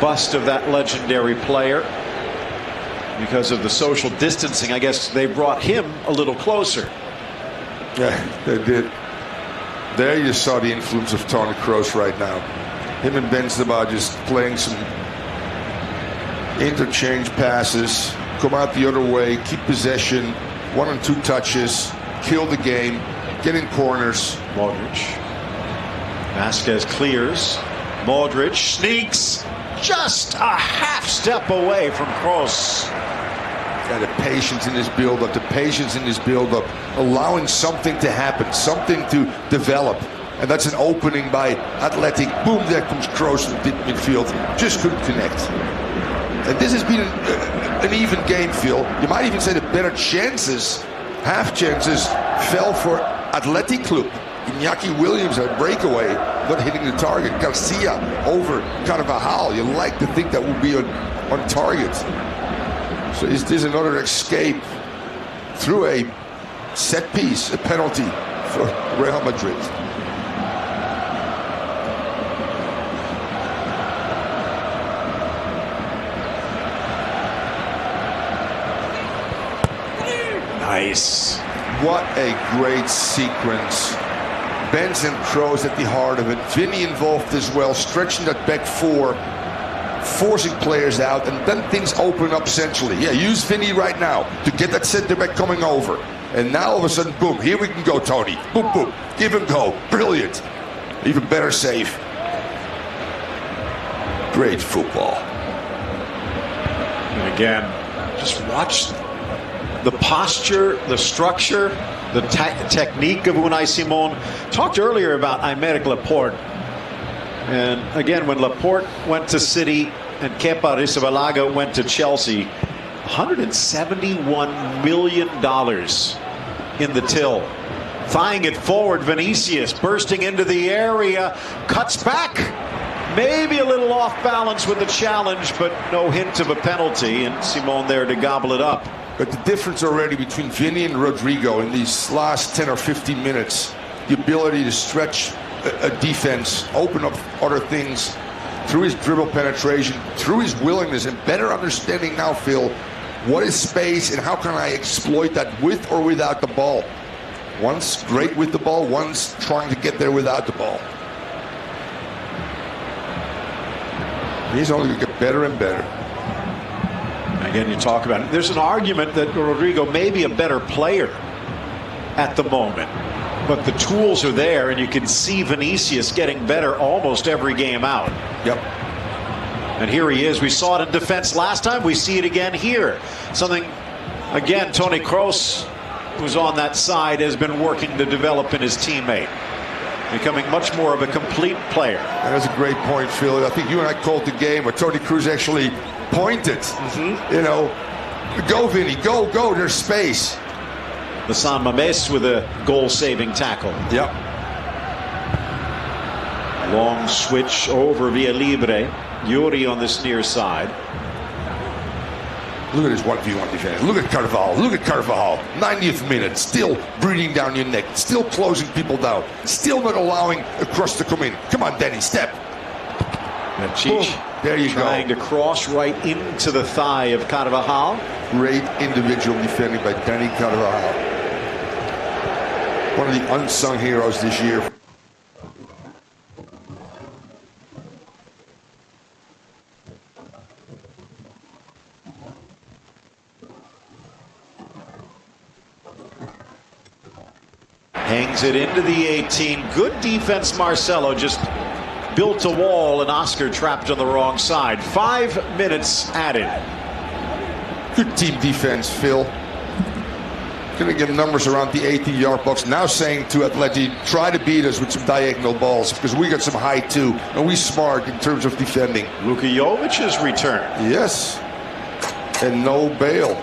bust of that legendary player. Because of the social distancing, I guess they brought him a little closer. Yeah, they did. There you saw the influence of Toni Kroos right now. Him and Benzema just playing some interchange passes, come out the other way, keep possession, 1 and 2 touches, kill the game, get in corners. Modric. Vasquez clears. Modric sneaks just a half step away from Kroos. Yeah, the patience in this build-up, allowing something to happen, something to develop. And that's an opening by Athletic. Boom, there comes Kroos in the midfield. Just couldn't connect. And this has been an even game, Phil. You might even say the better chances, half chances, fell for Athletic Club. Iñaki Williams, a breakaway, not hitting the target. Garcia over Carvajal. You like to think that will be on target. So is this another escape through a set piece, a penalty for Real Madrid? Nice. What a great sequence. Bends and throws at the heart of it. Vinny involved as well, stretching that back four, forcing players out, and then things open up centrally. Yeah, use Vinny right now to get that center back coming over. And now all of a sudden, boom, here we can go, Tony. Boom, boom, give him go. Brilliant. Even better save. Great football. And again, just watch the posture, the structure, the technique of Unai Simon. Talked earlier about Aymeric Laporte. And again, when Laporte went to City and Kepa Arrizabalaga went to Chelsea, $171 million in the till. Thying it forward, Vinicius bursting into the area, cuts back. Maybe a little off balance with the challenge, but no hint of a penalty. And Simon there to gobble it up. But the difference already between Vinny and Rodrigo in these last 10 or 15 minutes, the ability to stretch a defense, open up other things through his dribble penetration, through his willingness, and better understanding now, Phil, what is space and how can I exploit that with or without the ball. One's great with the ball, one's trying to get there without the ball. He's only going to get better and better. Again, you talk about it. There's an argument that Rodrigo may be a better player at the moment, but the tools are there, and you can see Vinicius getting better almost every game out. Yep. And here he is. We saw it in defense last time. We see it again here. Something, again, Toni Kroos, who's on that side, has been working to develop in his teammate. Becoming much more of a complete player. That's a great point, Phil. I think you and I called the game where Toni Kroos actually pointed. You know, go, Vinny, go, go. There's space. The San Mamés with a goal-saving tackle. Yep. Long switch over via Libre. Yuri on this near side. Look at his 1v1 defense. Look at Carvajal. Look at Carvajal. 90th minute. Still breathing down your neck. Still closing people down. Still not allowing a cross to come in. Come on, Danny, step. And Cheech, there you trying to cross right into the thigh of Carvajal. Great individual defending by Danny Carvajal. One of the unsung heroes this year. Hangs it into the 18. Good defense, Marcelo. Just built a wall, and Oscar trapped on the wrong side. 5 minutes added. Good team defense, Phil. Going to get numbers around the 18-yard box. Now saying to Atleti, try to beat us with some diagonal balls because we got some height too, and we smart in terms of defending. Luka Jovic's return. Yes. And no Bale.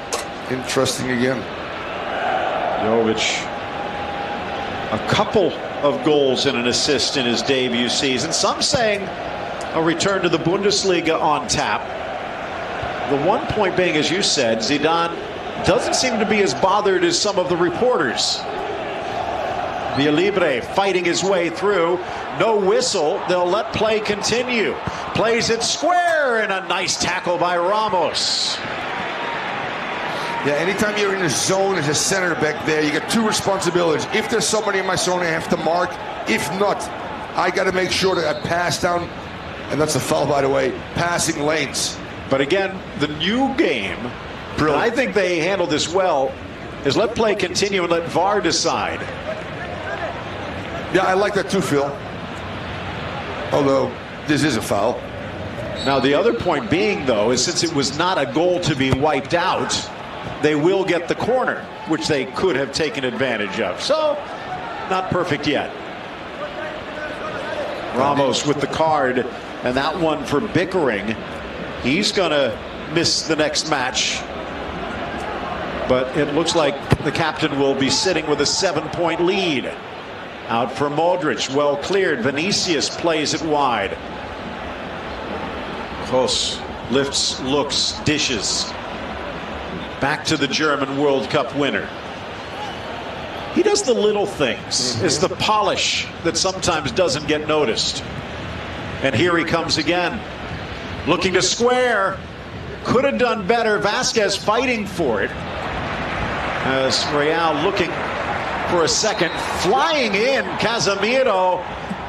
Interesting again. Jovic, a couple of goals and an assist in his debut season. Some saying a return to the Bundesliga on tap. The one point being, as you said, Zidane doesn't seem to be as bothered as some of the reporters. Via Libre fighting his way through. No whistle. They'll let play continue. Plays it square, and a nice tackle by Ramos. Yeah, anytime you're in a zone as a center back there, you got two responsibilities. If there's somebody in my zone, I have to mark. If not, I got to make sure that I pass down, and that's a foul, by the way, passing lanes. But again, the new game, and I think they handled this well, is let play continue and let VAR decide. Yeah, I like that too, Phil. Although, this is a foul. Now, the other point being, though, is since it was not a goal to be wiped out, they will get the corner, which they could have taken advantage of. So, not perfect yet. Ramos with the card, and that one for bickering. He's going to miss the next match. But it looks like the captain will be sitting with a 7-point lead. Out for Modric, well cleared. Vinicius plays it wide. Kroos lifts, looks, dishes. Back to the German World Cup winner. He does the little things. It's the polish that sometimes doesn't get noticed. And here he comes again. Looking to square. Could have done better. Vasquez fighting for it. As Real looking for a second. Flying in, Casemiro.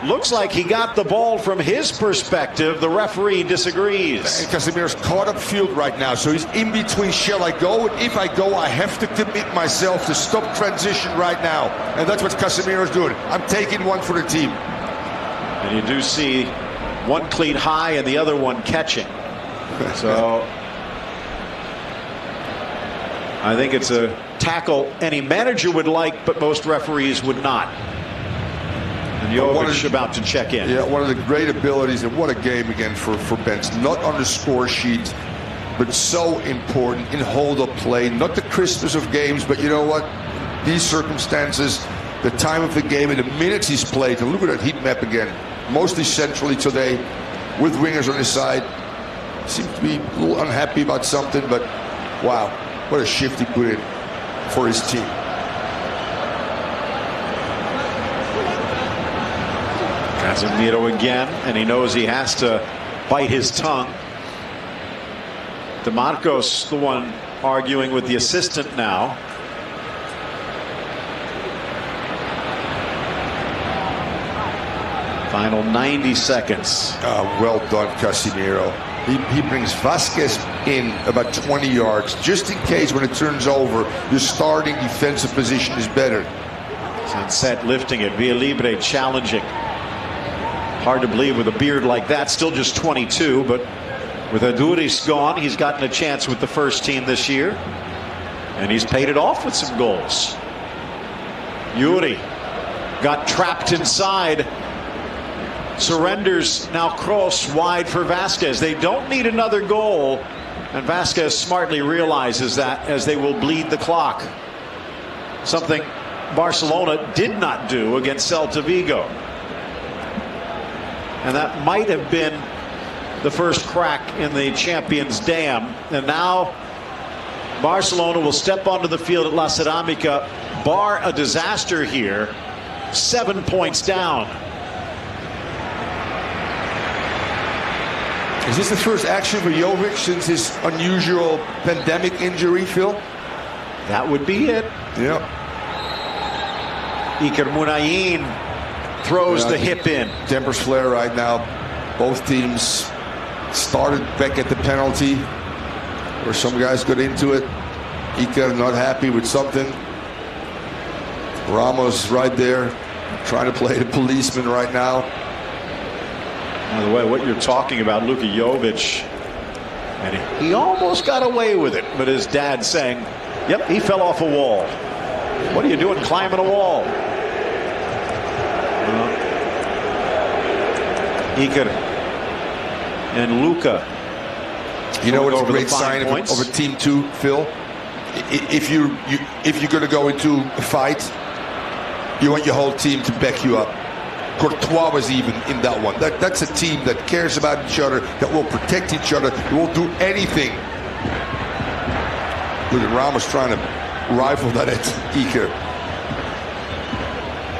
Looks like he got the ball from his perspective. The referee disagrees. And Casemiro's caught up field right now, so he's in between. Shall I go? And if I go, I have to commit myself to stop transition right now. And that's what Casemiro's doing. I'm taking one for the team. And you do see one cleat high and the other one catching. So I think it's a tackle any manager would like, but most referees would not. And Jovic about to check in. Yeah, one of the great abilities, and what a game again for Benz. Not on the score sheet, but so important in hold-up play. Not the crispness of games, but you know what? These circumstances, the time of the game, and the minutes he's played. And look at that heat map again. Mostly centrally today, with wingers on his side. Seems to be a little unhappy about something, but wow, what a shift he put in for his team. Casemiro again, and he knows he has to bite his tongue. DeMarcos, the one arguing with the assistant now. Final 90 seconds. Well done, Casemiro. He brings Vasquez in about 20 yards, just in case when it turns over, your starting defensive position is better. Sunset lifting it, Via Libre challenging. Hard to believe with a beard like that, still just 22, but with Aduriz gone, he's gotten a chance with the first team this year. And he's paid it off with some goals. Yuri got trapped inside. Surrenders now. Kroos wide for Vasquez. They don't need another goal. And Vasquez smartly realizes that as they will bleed the clock. Something Barcelona did not do against Celta Vigo. And that might have been the first crack in the Champions' dam. And now Barcelona will step onto the field at La Ceramica, bar a disaster here, 7 points down. Is this the first action for Jovic since his unusual pandemic injury, Phil? That would be it. Yeah. Iker Muniain throws the hip in. Tempers flare right now. Both teams started back at the penalty, where some guys got into it. Iker not happy with something. Ramos right there, trying to play the policeman right now. By the way, what you're talking about, Luka Jovic, and he almost got away with it, but his dad saying, yep, he fell off a wall. What are you doing climbing a wall? Iker and Luka. You know what's a great sign of a team too, Phil? If you're going to go into a fight, you want your whole team to back you up. Courtois was even in that one. That's a team that cares about each other, that will protect each other, that will do anything. Look at Ramos trying to rifle that at Iker.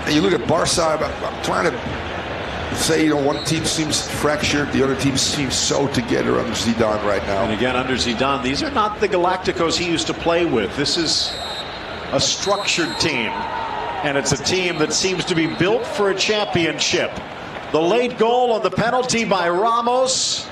And you look at Barca, I'm trying to say, one team seems fractured, the other team seems so together under Zidane right now. And again, under Zidane, these are not the Galacticos he used to play with. This is a structured team. And it's a team that seems to be built for a championship. The late goal on the penalty by Ramos.